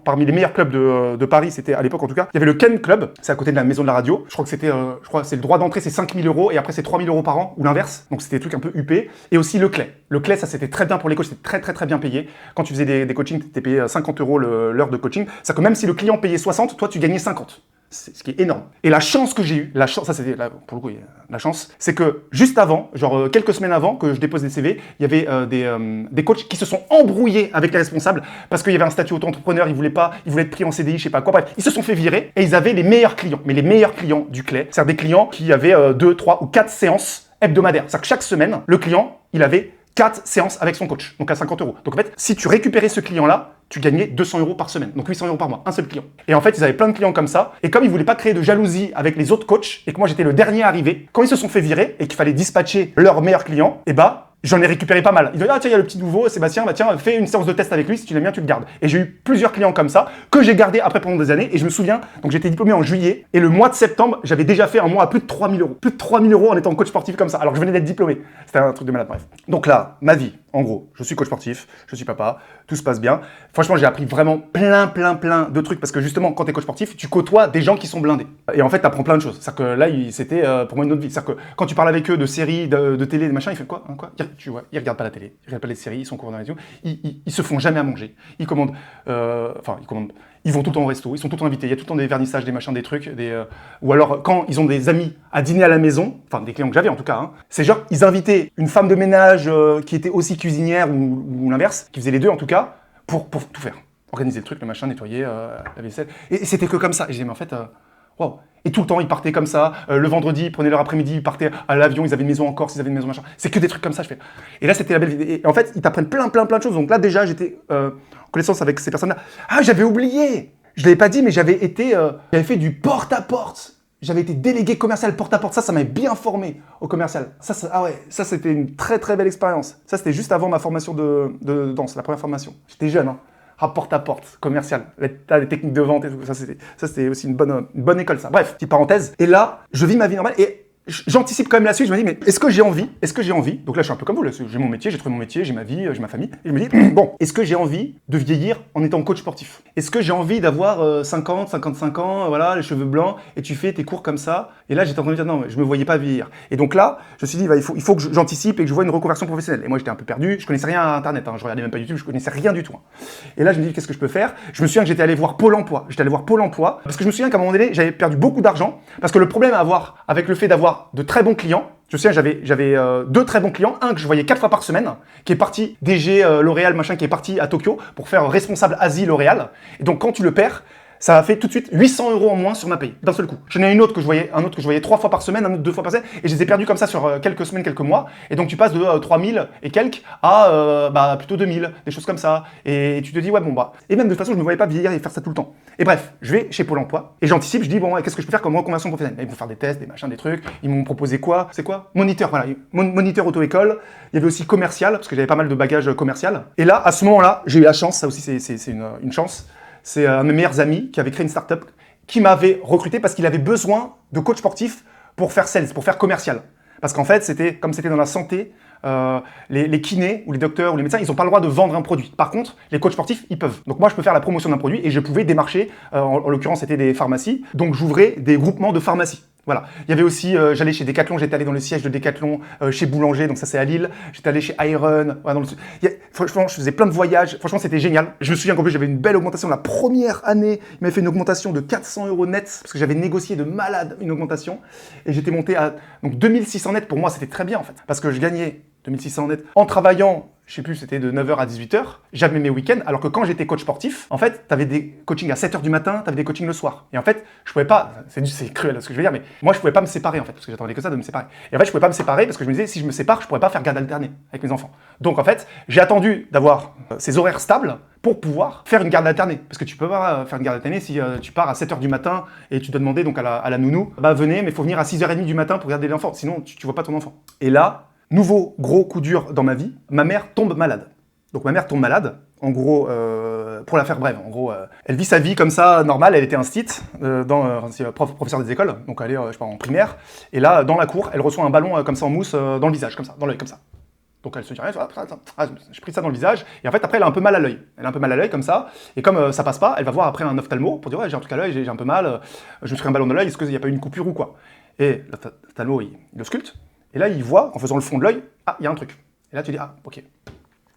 [SPEAKER 1] parmi les meilleurs clubs de Paris, c'était à l'époque en tout cas. Il y avait le Ken Club, c'est à côté de la maison de la radio. Je crois que c'est le droit d'entrée, c'est 5 000 € et après c'est 3 000 € par an, ou l'inverse. Donc c'était des trucs un peu huppés. Et aussi le Clé. Le Clé, ça c'était très bien pour les coachs, c'était très très très bien payé. Quand tu faisais des coachings, tu étais payé 50 € l'heure de coaching. C'est-à-dire que même si le client payait 60, toi tu gagnais 50. Ce qui est énorme. Et la chance que j'ai eue, ça c'était pour le coup la chance, c'est que juste avant, genre quelques semaines avant que je dépose des CV, il y avait des coachs qui se sont embrouillés avec les responsables parce qu'il y avait un statut auto-entrepreneur, ils voulaient être pris en CDI, je sais pas quoi, bref, ils se sont fait virer et ils avaient les meilleurs clients, mais les meilleurs clients du Clé, c'est-à-dire des clients qui avaient 2, 3 ou 4 séances hebdomadaires. C'est-à-dire que chaque semaine, le client, il avait 4 séances avec son coach, donc à 50 €. Donc en fait, si tu récupérais ce client-là, tu gagnais 200 € par semaine, donc 800 € par mois, un seul client. Et en fait, ils avaient plein de clients comme ça, et comme ils voulaient pas créer de jalousie avec les autres coachs, et que moi j'étais le dernier arrivé, quand ils se sont fait virer, et qu'il fallait dispatcher leurs meilleurs clients, et j'en ai récupéré pas mal. Ils ont dit, ah tiens, il y a le petit nouveau, Sébastien, tiens, fais une séance de test avec lui, si tu l'aimes bien, tu le gardes. Et j'ai eu plusieurs clients comme ça, que j'ai gardés après pendant des années, et je me souviens, donc j'étais diplômé en juillet, et le mois de septembre, j'avais déjà fait un mois à plus de 3 000 €. Plus de 3 000 € en étant coach sportif comme ça, alors que je venais d'être diplômé. C'était un truc de malade, bref. Donc là, ma vie, en gros, je suis coach sportif, je suis papa, tout se passe bien. Franchement, j'ai appris vraiment plein de trucs, parce que justement, quand t'es coach sportif, tu côtoies des gens qui sont blindés. Et en fait, t'apprends plein de choses. C'est-à-dire que là, c'était pour moi une autre vie. C'est-à-dire que quand tu parles avec eux de séries, de télé, de machin, ils font quoi, Tu vois, ils regardent pas la télé, ils regardent pas les séries, ils sont courants dans les yeux, ils se font jamais à manger. Ils commandent, ils vont tout le temps au resto, ils sont tout le temps invités, il y a tout le temps des vernissages, des machins, des trucs, ou alors quand ils ont des amis à dîner à la maison, enfin des clients que j'avais en tout cas, c'est genre ils invitaient une femme de ménage qui était aussi cuisinière ou l'inverse, qui faisait les deux en tout cas, pour tout faire. Organiser le truc, le machin, nettoyer, la vaisselle. Et c'était que comme ça. Et je disais, mais en fait, wow. Et tout le temps, ils partaient comme ça. Le vendredi, ils prenaient leur après-midi, ils partaient à l'avion, ils avaient une maison en Corse, ils avaient une maison machin. C'est que des trucs comme ça, je fais. Et là, c'était la belle vie. Et en fait, ils t'apprennent plein de choses. Donc là, déjà, j'étais en connaissance avec ces personnes-là. Ah, j'avais oublié. Je l'avais pas dit, mais j'avais fait du porte-à-porte. J'avais été délégué commercial porte-à-porte. Ça m'avait bien formé au commercial. Ça, c'était une très belle expérience. Ça, c'était juste avant ma formation de danse, la première formation. J'étais jeune, porte-à-porte, commercial, les techniques de vente et tout. Ça, c'était aussi une bonne école, ça. Bref, petite parenthèse. Et là, je vis ma vie normale et j'anticipe quand même la suite, je me dis, mais est-ce que j'ai envie? Est-ce que j'ai envie? Donc là, je suis un peu comme vous, là, j'ai mon métier, j'ai trouvé mon métier, j'ai ma vie, j'ai ma famille. Et je me dis, bon, est-ce que j'ai envie de vieillir en étant coach sportif? Est-ce que j'ai envie d'avoir 50, 55 ans, voilà, les cheveux blancs, et tu fais tes cours comme ça? Et là, j'étais en train de me dire, non, je me voyais pas vieillir. Et donc là, je me suis dit, bah, il faut que j'anticipe et que je vois une reconversion professionnelle. Et moi, j'étais un peu perdu, je connaissais rien à Internet, hein, je regardais même pas YouTube, je connaissais rien du tout. Hein. Et là, je me dis, qu'est-ce que je peux faire? Je me souviens que j'étais allé voir Pôle emploi. J'étais allé voir Pôle emploi, parce que je me souviens qu'à un moment donné, j'avais perdu beaucoup d'argent, parce que le problème à avoir avec le fait d'avoir de très bons clients, je me souviens, j'avais 2 très bons clients, un que je voyais 4 fois par semaine, qui est parti DG L'Oréal, machin, qui est parti à Tokyo pour faire responsable Asie L'Oréal. Et donc, quand tu le perds, ça a fait tout de suite 800 € en moins sur ma paye, d'un seul coup. J'en ai un autre que je voyais 3 fois par semaine, un autre 2 fois par semaine, et je les ai perdus comme ça sur quelques semaines, quelques mois. Et donc tu passes de 3000 et quelques à plutôt 2000, des choses comme ça. Et tu te dis, ouais, bon, bah. Et même de toute façon, je ne me voyais pas vieillir et faire ça tout le temps. Et bref, je vais chez Pôle emploi, et j'anticipe, je dis, bon, qu'est-ce que je peux faire comme reconversion professionnelle? Ils vont faire des tests, des machins, des trucs. Ils m'ont proposé quoi? C'est quoi? Moniteur, voilà. Moniteur auto-école. Il y avait aussi commercial, parce que j'avais pas mal de bagages commercial. Et là, à ce moment-là, j'ai eu la chance, ça aussi, c'est une chance. C'est un de mes meilleurs amis qui avait créé une startup qui m'avait recruté parce qu'il avait besoin de coach sportif pour faire sales, pour faire commercial. Parce qu'en fait, comme c'était dans la santé, les kinés ou les docteurs ou les médecins, ils n'ont pas le droit de vendre un produit. Par contre, les coachs sportifs, ils peuvent. Donc moi, je peux faire la promotion d'un produit et je pouvais démarcher, en l'occurrence, c'était des pharmacies. Donc j'ouvrais des groupements de pharmacies. Voilà. Il y avait aussi, j'allais chez Decathlon, j'étais allé dans le siège de Decathlon, chez Boulanger, donc ça c'est à Lille. J'étais allé chez Iron, voilà, franchement, je faisais plein de voyages. Franchement, c'était génial. Je me souviens qu'en plus, j'avais une belle augmentation. La première année, il m'avait fait une augmentation de 400 € net, parce que j'avais négocié de malade une augmentation. Et j'étais monté à donc 2600 net. Pour moi, c'était très bien en fait, parce que je gagnais 2600 net en travaillant. Je sais plus, c'était de 9h à 18h, j'avais mes week-ends, alors que quand j'étais coach sportif, en fait, tu avais des coachings à 7h du matin, tu avais des coachings le soir. Et en fait, je pouvais pas, c'est cruel ce que je veux dire, mais moi, je pouvais pas me séparer en fait, parce que j'attendais que ça de me séparer. Et en fait, je pouvais pas me séparer parce que je me disais, si je me sépare, je pourrais pas faire garde alternée avec mes enfants. Donc en fait, j'ai attendu d'avoir ces horaires stables pour pouvoir faire une garde alternée. Parce que tu peux pas faire une garde alternée si tu pars à 7h du matin et tu dois demander donc à la nounou, bah venez, mais il faut venir à 6h30 du matin pour garder l'enfant, sinon tu vois pas ton enfant. Et là, nouveau gros coup dur dans ma vie, ma mère tombe malade. Donc ma mère tombe malade, en gros, pour la faire brève, en gros, elle vit sa vie comme ça, normale, elle était instite, professeur des écoles, donc elle est, je sais pas, en primaire, et là, dans la cour, elle reçoit un ballon comme ça en mousse dans le visage, comme ça, dans l'œil, comme ça. Donc elle se dit, j'ai pris ça dans le visage, et en fait après elle a un peu mal à l'œil. Elle a un peu mal à l'œil comme ça, et comme ça passe pas, elle va voir après un ophtalmo pour dire, ouais, j'ai un truc à l'œil, j'ai un peu mal, je me suis pris un ballon dans l'œil, est-ce qu'il n'y a pas eu une coupure ou quoi? Et l'ophtalmo, il le sculpte, et là il voit, en faisant le fond de l'œil, ah, il y a un truc. Et là tu dis, ah, ok.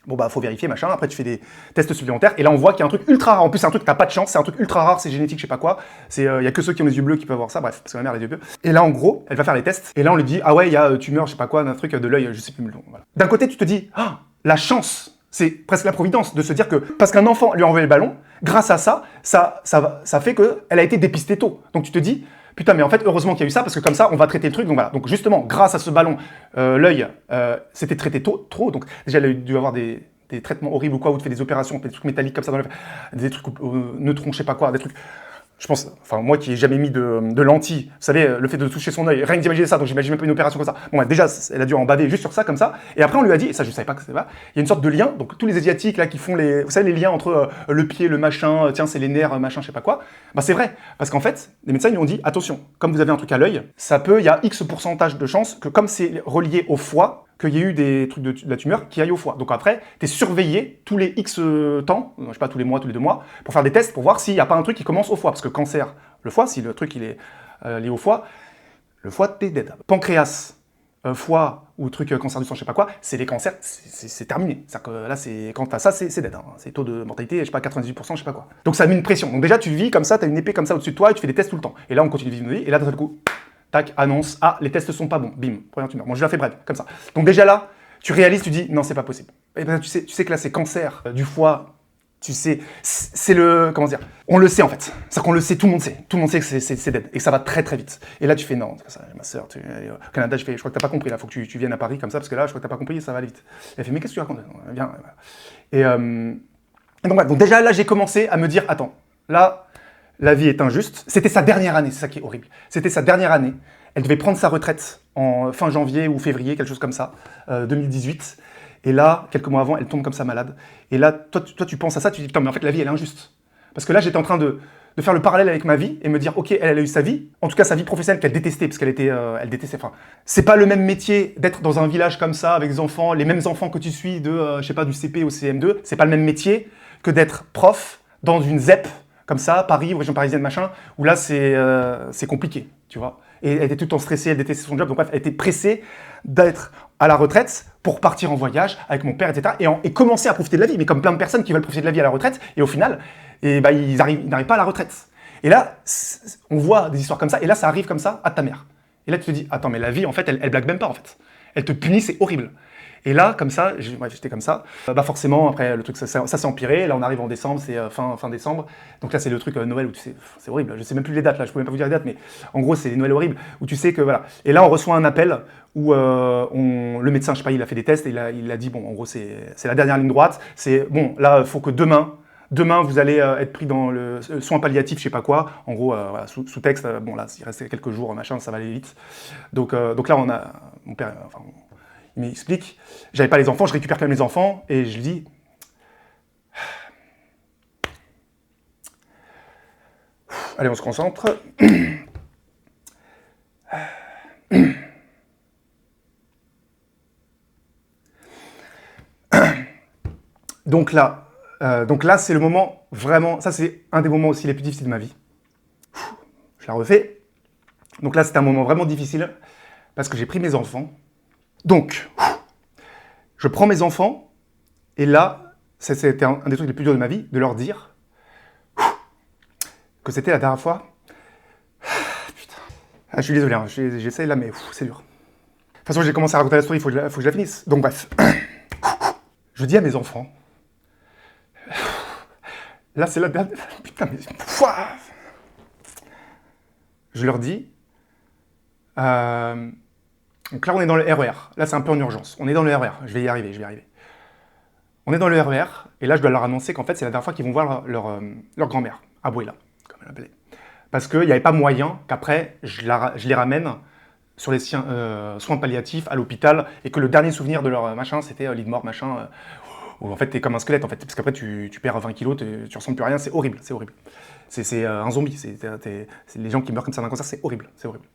[SPEAKER 1] Bon bah faut vérifier machin, après tu fais des tests supplémentaires et là on voit qu'il y a un truc ultra rare, en plus c'est un truc t'as pas de chance, c'est un truc ultra rare, c'est génétique, je sais pas quoi, il y a que ceux qui ont les yeux bleus qui peuvent voir ça, bref, parce que ma mère a les yeux bleus. Et là en gros, elle va faire les tests et là on lui dit ah ouais il y a tumeur, je sais pas quoi, un truc de l'œil, je sais plus, voilà. D'un côté tu te dis ah la chance, c'est presque la providence de se dire que parce qu'un enfant lui a envoyé le ballon, grâce à ça fait que elle a été dépistée tôt. Donc tu te dis putain, mais en fait, heureusement qu'il y a eu ça, parce que comme ça, on va traiter le truc. Donc voilà. Donc justement, grâce à ce ballon, l'œil, c'était traité trop. Donc déjà, elle a dû avoir des traitements horribles ou quoi, ou de faire des opérations, des trucs métalliques comme ça, des trucs neutrons, je sais pas quoi, des trucs. Je pense, enfin moi qui ai jamais mis de lentilles, vous savez, le fait de toucher son œil, rien que d'imaginer ça, donc j'imagine même pas une opération comme ça. Bon, ouais, déjà, elle a dû en baver juste sur ça, comme ça. Et après, on lui a dit, et ça je savais pas que c'est pas, il y a une sorte de lien. Donc tous les Asiatiques là qui font vous savez, les liens entre le pied, le machin, tiens, c'est les nerfs, machin, je sais pas quoi. Bah c'est vrai, parce qu'en fait, les médecins ils ont dit, attention, comme vous avez un truc à l'œil, il y a X pourcentage de chances que comme c'est relié au foie, qu'il y ait eu des trucs de la tumeur qui aillent au foie. Donc après, tu es surveillé tous les X temps, je sais pas, tous les mois, tous les 2 mois, pour faire des tests, pour voir s'il n'y a pas un truc qui commence au foie. Parce que cancer, le foie, si le truc il est lié au foie, le foie, t'es dead. Pancréas, foie ou truc cancer du sang, je sais pas quoi, c'est les cancers, c'est terminé. C'est-à-dire que là, quand t'as ça, c'est dead. Hein. C'est taux de mortalité, je sais pas, 98%, je sais pas quoi. Donc ça met une pression. Donc déjà, tu vis comme ça, t'as une épée comme ça au-dessus de toi et tu fais des tests tout le temps. Et là, on continue de vivre nos vies, et là, d'un seul coup, tac, annonce, ah, les tests sont pas bons, bim, première tumeur. Bon, je la fais bref, comme ça. Donc déjà là, tu réalises, tu dis, non, c'est pas possible. Et ben, tu sais que là, c'est cancer du foie, tu sais, c'est comment dire, on le sait en fait. C'est-à-dire qu'on le sait, tout le monde sait que c'est dead, et que ça va très très vite. Et là, tu fais, non, ça, ma soeur, au Canada, je crois que t'as pas compris, là, faut que tu viennes à Paris comme ça, parce que là, je crois que t'as pas compris, ça va aller vite. Elle fait, mais qu'est-ce que tu racontes? Viens, voilà. Et donc déjà là, j'ai commencé à me dire, attends, là, la vie est injuste. C'était sa dernière année, c'est ça qui est horrible. C'était sa dernière année. Elle devait prendre sa retraite en fin janvier ou février, quelque chose comme ça, 2018. Et là, quelques mois avant, elle tombe comme ça malade. Et là, toi tu penses à ça, tu dis, putain, mais en fait, la vie, elle est injuste. Parce que là, j'étais en train de de faire le parallèle avec ma vie et me dire, ok, elle a eu sa vie, en tout cas sa vie professionnelle qu'elle détestait, parce qu'elle était, elle détestait, enfin, c'est pas le même métier d'être dans un village comme ça, avec des enfants, les mêmes enfants que tu suis de, je sais pas, du CP au CM2, c'est pas le même métier que d'être prof dans une ZEP, comme ça, Paris, ou région parisienne, machin, où là, c'est compliqué, tu vois. Et elle était tout le temps stressée, elle détestait son job, donc bref, elle était pressée d'être à la retraite pour partir en voyage avec mon père, etc. Et commencer à profiter de la vie, mais comme plein de personnes qui veulent profiter de la vie à la retraite, et au final, ils n'arrivent pas à la retraite. Et là, on voit des histoires comme ça, et là, ça arrive comme ça à ta mère. Et là, tu te dis, attends, mais la vie, en fait, elle blague même pas, en fait. Elle te punit, c'est horrible. Et là, comme ça, j'étais comme ça. Bah forcément, après, le truc, ça s'est empiré. Là, on arrive en décembre, c'est fin décembre. Donc là, c'est le truc Noël où tu sais, c'est horrible. Je sais même plus les dates, là, je peux même pas vous dire les dates, mais en gros, c'est les Noëls horribles où tu sais que, voilà. Et là, on reçoit un appel où le médecin, je sais pas, il a fait des tests et il a dit, bon, en gros, c'est la dernière ligne droite. C'est, bon, là, il faut que demain, vous allez être pris dans le soin palliatif, je sais pas quoi. En gros, voilà, sous texte, bon là, il restait quelques jours, machin, ça va aller vite. Donc là, on a, mon père, enfin, il m'explique, j'avais pas les enfants, je récupère quand même les enfants, et je lui dis, allez, on se concentre. Donc là, c'est le moment vraiment, ça c'est un des moments aussi les plus difficiles de ma vie. Je la refais. Donc là, c'était un moment vraiment difficile parce que j'ai pris mes enfants. Donc, je prends mes enfants et là, c'était un des trucs les plus durs de ma vie, de leur dire que c'était la dernière fois. Putain. Ah, je suis désolé, hein, j'essaye là, mais c'est dur. De toute façon, j'ai commencé à raconter la story, il faut que je la finisse. Donc bref, je dis à mes enfants, là c'est la dernière... Putain, mais... Je leur dis... Donc là, on est dans le RER. Là, c'est un peu en urgence. On est dans le RER. Je vais y arriver. On est dans le RER, et là, je dois leur annoncer qu'en fait, c'est la dernière fois qu'ils vont voir leur grand-mère, Abuela, comme elle l'appelait. Parce qu'il n'y avait pas moyen qu'après, je les ramène sur les soins palliatifs à l'hôpital, et que le dernier souvenir de leur machin, c'était lit de mort, machin, où en fait, t'es comme un squelette, en fait, parce qu'après, tu perds 20 kilos, tu ressembles plus à rien, c'est horrible, c'est horrible. C'est un zombie, c'est les gens qui meurent comme ça d'un cancer, c'est horrible, c'est horrible.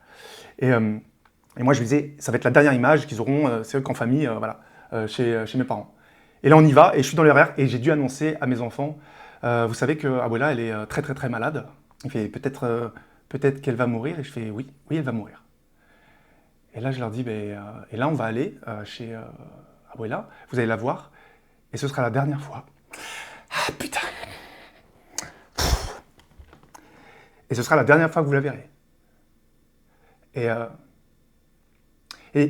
[SPEAKER 1] Et moi, je me disais, ça va être la dernière image qu'ils auront, c'est eux qu'en famille, voilà, chez mes parents. Et là, on y va, et je suis dans le RER, et j'ai dû annoncer à mes enfants, vous savez que Abuela, elle est très très très malade. Il fait, peut-être qu'elle va mourir, et je fais, oui, elle va mourir. Et là, je leur dis, et là, on va aller chez Abuela, vous allez la voir, et ce sera la dernière fois. Ah, putain. Et ce sera la dernière fois que vous la verrez. Et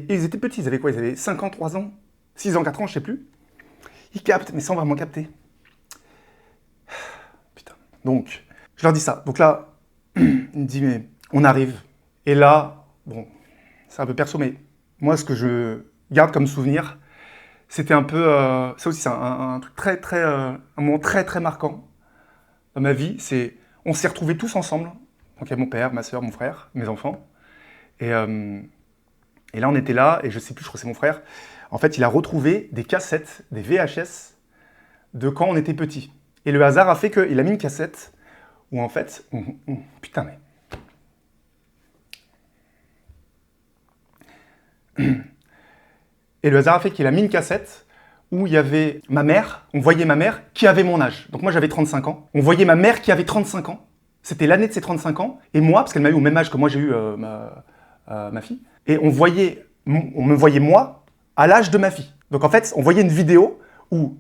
[SPEAKER 1] ils étaient petits, ils avaient quoi? Ils avaient 5 ans, 3 ans, 6 ans, 4 ans, je sais plus. Ils captent, mais sans vraiment capter. Putain. Donc, je leur dis ça. Donc là, il me dit, mais on arrive. Et là, bon, c'est un peu perso, mais moi, ce que je garde comme souvenir, c'était un peu... ça aussi, c'est un truc très, très... un moment très, très marquant dans ma vie. C'est... On s'est retrouvés tous ensemble. Donc il y a mon père, ma soeur, mon frère, mes enfants. Et là, on était là, et je sais plus, je crois que c'est mon frère. En fait, il a retrouvé des cassettes, des VHS, de quand on était petit. Et le hasard a fait qu'il a mis une cassette où, en fait... putain, mais... Et le hasard a fait qu'il a mis une cassette où il y avait ma mère, on voyait ma mère qui avait mon âge. Donc moi, j'avais 35 ans. On voyait ma mère qui avait 35 ans. C'était l'année de ses 35 ans. Et moi, parce qu'elle m'a eu au même âge que moi, j'ai eu ma fille. Et on me voyait moi à l'âge de ma fille. Donc en fait, on voyait une vidéo où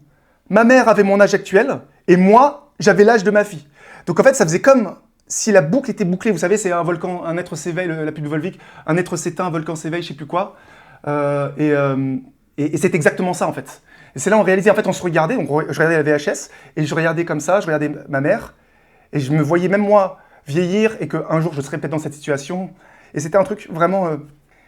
[SPEAKER 1] ma mère avait mon âge actuel et moi, j'avais l'âge de ma fille. Donc en fait, ça faisait comme si la boucle était bouclée. Vous savez, c'est un volcan, un être s'éveille, la pub de Volvic, un être s'éteint, un volcan s'éveille, je sais plus quoi. Et c'est exactement ça en fait. Et c'est là on réalisait, en fait, on se regardait, donc je regardais la VHS et je regardais comme ça, je regardais ma mère et je me voyais même moi vieillir et qu'un jour je serais peut-être dans cette situation. Et c'était un truc vraiment...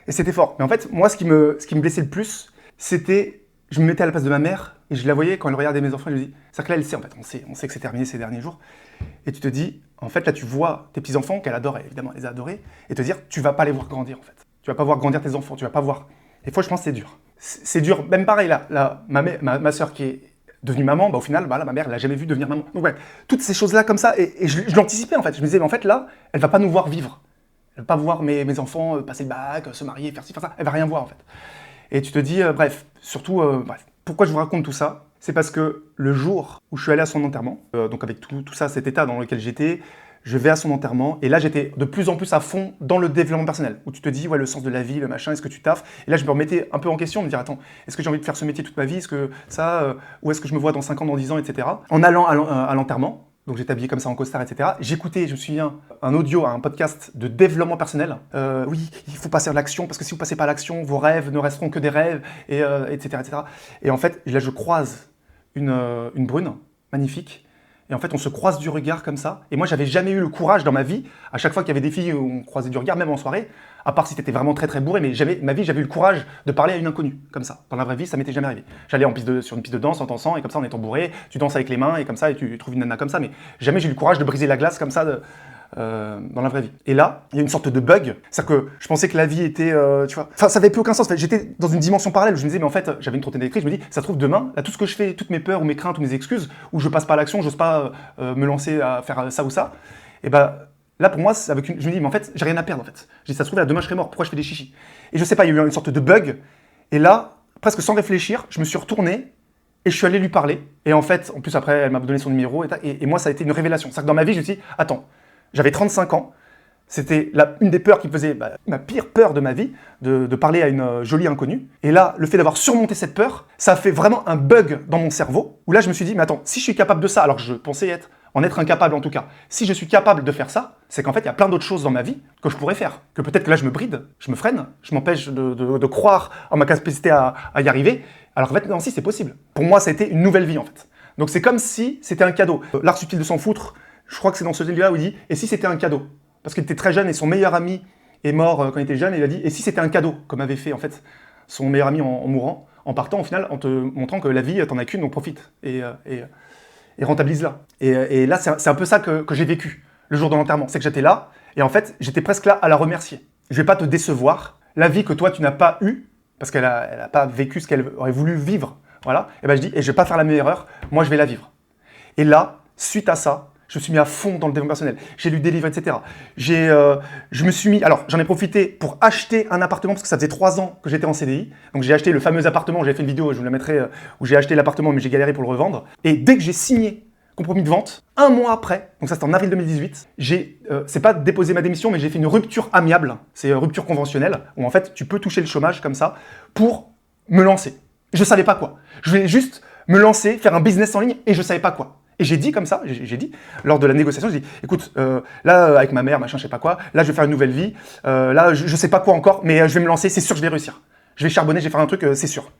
[SPEAKER 1] et c'était fort. Mais en fait, moi, ce qui me blessait le plus, c'était... Je me mettais à la place de ma mère et je la voyais quand elle regardait mes enfants. Je me dis, c'est que là, elle sait, en fait. On sait que c'est terminé ces derniers jours. Et tu te dis, en fait, là, tu vois tes petits-enfants qu'elle adorait, évidemment, elle les a adorés, et te dire, tu vas pas les voir grandir, en fait. Tu vas pas voir grandir tes enfants, tu vas pas voir. Et fois, je pense que c'est dur. C'est dur, même pareil, là ma soeur qui est devenue maman, bah, au final, bah, là, ma mère, elle l'a jamais vu devenir maman. Donc ouais, toutes ces choses-là comme ça, et je l'anticipais en fait. Je me disais, mais en fait, là, elle va pas nous voir vivre. Elle va pas voir mes enfants passer le bac, se marier, faire ci, faire ça. Elle va rien voir en fait. Et tu te dis, bref, surtout, bref. Pourquoi je vous raconte tout ça? C'est parce que le jour où je suis allé à son enterrement, donc avec tout ça, cet état dans lequel j'étais, je vais à son enterrement, et là j'étais de plus en plus à fond dans le développement personnel, où tu te dis, ouais, le sens de la vie, le machin, est-ce que tu taffes? Et là je me remettais un peu en question, de me dire, attends, est-ce que j'ai envie de faire ce métier toute ma vie? Est-ce que ça, où est-ce que je me vois dans 5 ans, dans 10 ans, etc. En allant à l'enterrement, donc j'étais habillé comme ça en costard, etc. J'écoutais, je me souviens, un audio, un podcast de développement personnel. Oui, il faut passer à l'action, parce que si vous passez pas à l'action, vos rêves ne resteront que des rêves, et, etc., etc. Et en fait, là je croise une brune, magnifique. Et en fait, on se croise du regard comme ça. Et moi, j'avais jamais eu le courage dans ma vie, à chaque fois qu'il y avait des filles où on croisait du regard, même en soirée, à part si t'étais vraiment très très bourré, mais ma vie, j'avais eu le courage de parler à une inconnue, comme ça. Dans la vraie vie, ça m'était jamais arrivé. J'allais sur une piste de danse en dansant, et comme ça, en étant bourré, tu danses avec les mains, et comme ça, et tu trouves une nana comme ça. Mais jamais j'ai eu le courage de briser la glace comme ça dans la vraie vie. Et là, il y a une sorte de bug. C'est-à-dire que je pensais que la vie était, tu vois... Enfin, ça avait plus aucun sens. En fait, j'étais dans une dimension parallèle où je me disais, mais en fait, j'avais une trentaine d'électrique, je me dis, ça se trouve demain, là, tout ce que je fais, toutes mes peurs ou mes craintes ou mes excuses, où je passe pas à l'action, j'ose pas me lancer à faire ça ou ça, et ben là, pour moi, je me dis, mais en fait, j'ai rien à perdre, en fait. Je dis, ça se trouve, là, demain, je serai mort. Pourquoi je fais des chichis? Et je sais pas, il y a eu une sorte de bug. Et là, presque sans réfléchir, je me suis retourné et je suis allé lui parler. Et en fait, en plus, après, elle m'a donné son numéro. Et moi, ça a été une révélation. C'est-à-dire que dans ma vie, je me suis dit, attends, j'avais 35 ans. C'était une des peurs qui me faisait ma pire peur de ma vie, de parler à une jolie inconnue. Et là, le fait d'avoir surmonté cette peur, ça a fait vraiment un bug dans mon cerveau. Où là, je me suis dit, mais attends, si je suis capable de ça, alors que je pensais en être incapable en tout cas, si je suis capable de faire ça, c'est qu'en fait, il y a plein d'autres choses dans ma vie que je pourrais faire. Que peut-être que là, je me bride, je me freine, je m'empêche de croire en ma capacité à y arriver. Alors qu'en fait, non, si, c'est possible. Pour moi, ça a été une nouvelle vie en fait. Donc c'est comme si c'était un cadeau. L'art subtil de s'en foutre, je crois que c'est dans ce livre-là où il dit, et si c'était un cadeau? Parce qu'il était très jeune et son meilleur ami est mort quand il était jeune, et il a dit, et si c'était un cadeau, comme avait fait en fait son meilleur ami en mourant, en partant au final, en te montrant que la vie, t'en as qu'une, donc profite et rentabilise-la. Et là, c'est un peu ça que j'ai vécu le jour de l'enterrement. C'est que j'étais là, et en fait, j'étais presque là à la remercier. Je vais pas te décevoir. La vie que toi, tu n'as pas eue, parce qu'elle a pas vécu ce qu'elle aurait voulu vivre, voilà, et ben je dis, et je vais pas faire la meilleure erreur, moi je vais la vivre. Et là, suite à ça, je me suis mis à fond dans le développement personnel. J'ai lu des livres, etc. Je me suis mis... Alors, j'en ai profité pour acheter un appartement, parce que ça faisait 3 ans que j'étais en CDI. Donc, j'ai acheté le fameux appartement. J'avais fait une vidéo, je vous la mettrai, où j'ai acheté l'appartement, mais j'ai galéré pour le revendre. Et dès que j'ai signé compromis de vente, 1 mois après, donc ça c'était en avril 2018, c'est pas déposé ma démission, mais j'ai fait une rupture amiable. C'est rupture conventionnelle, où en fait, tu peux toucher le chômage comme ça, pour me lancer. Je savais pas quoi. Je voulais juste me lancer, faire un business en ligne, et je savais pas quoi. Et j'ai dit comme ça, j'ai dit, lors de la négociation, j'ai dit, écoute, là, avec ma mère, machin, je sais pas quoi, là, je vais faire une nouvelle vie, là, je sais pas quoi encore, mais je vais me lancer, c'est sûr que je vais réussir. Je vais charbonner, je vais faire un truc, c'est sûr.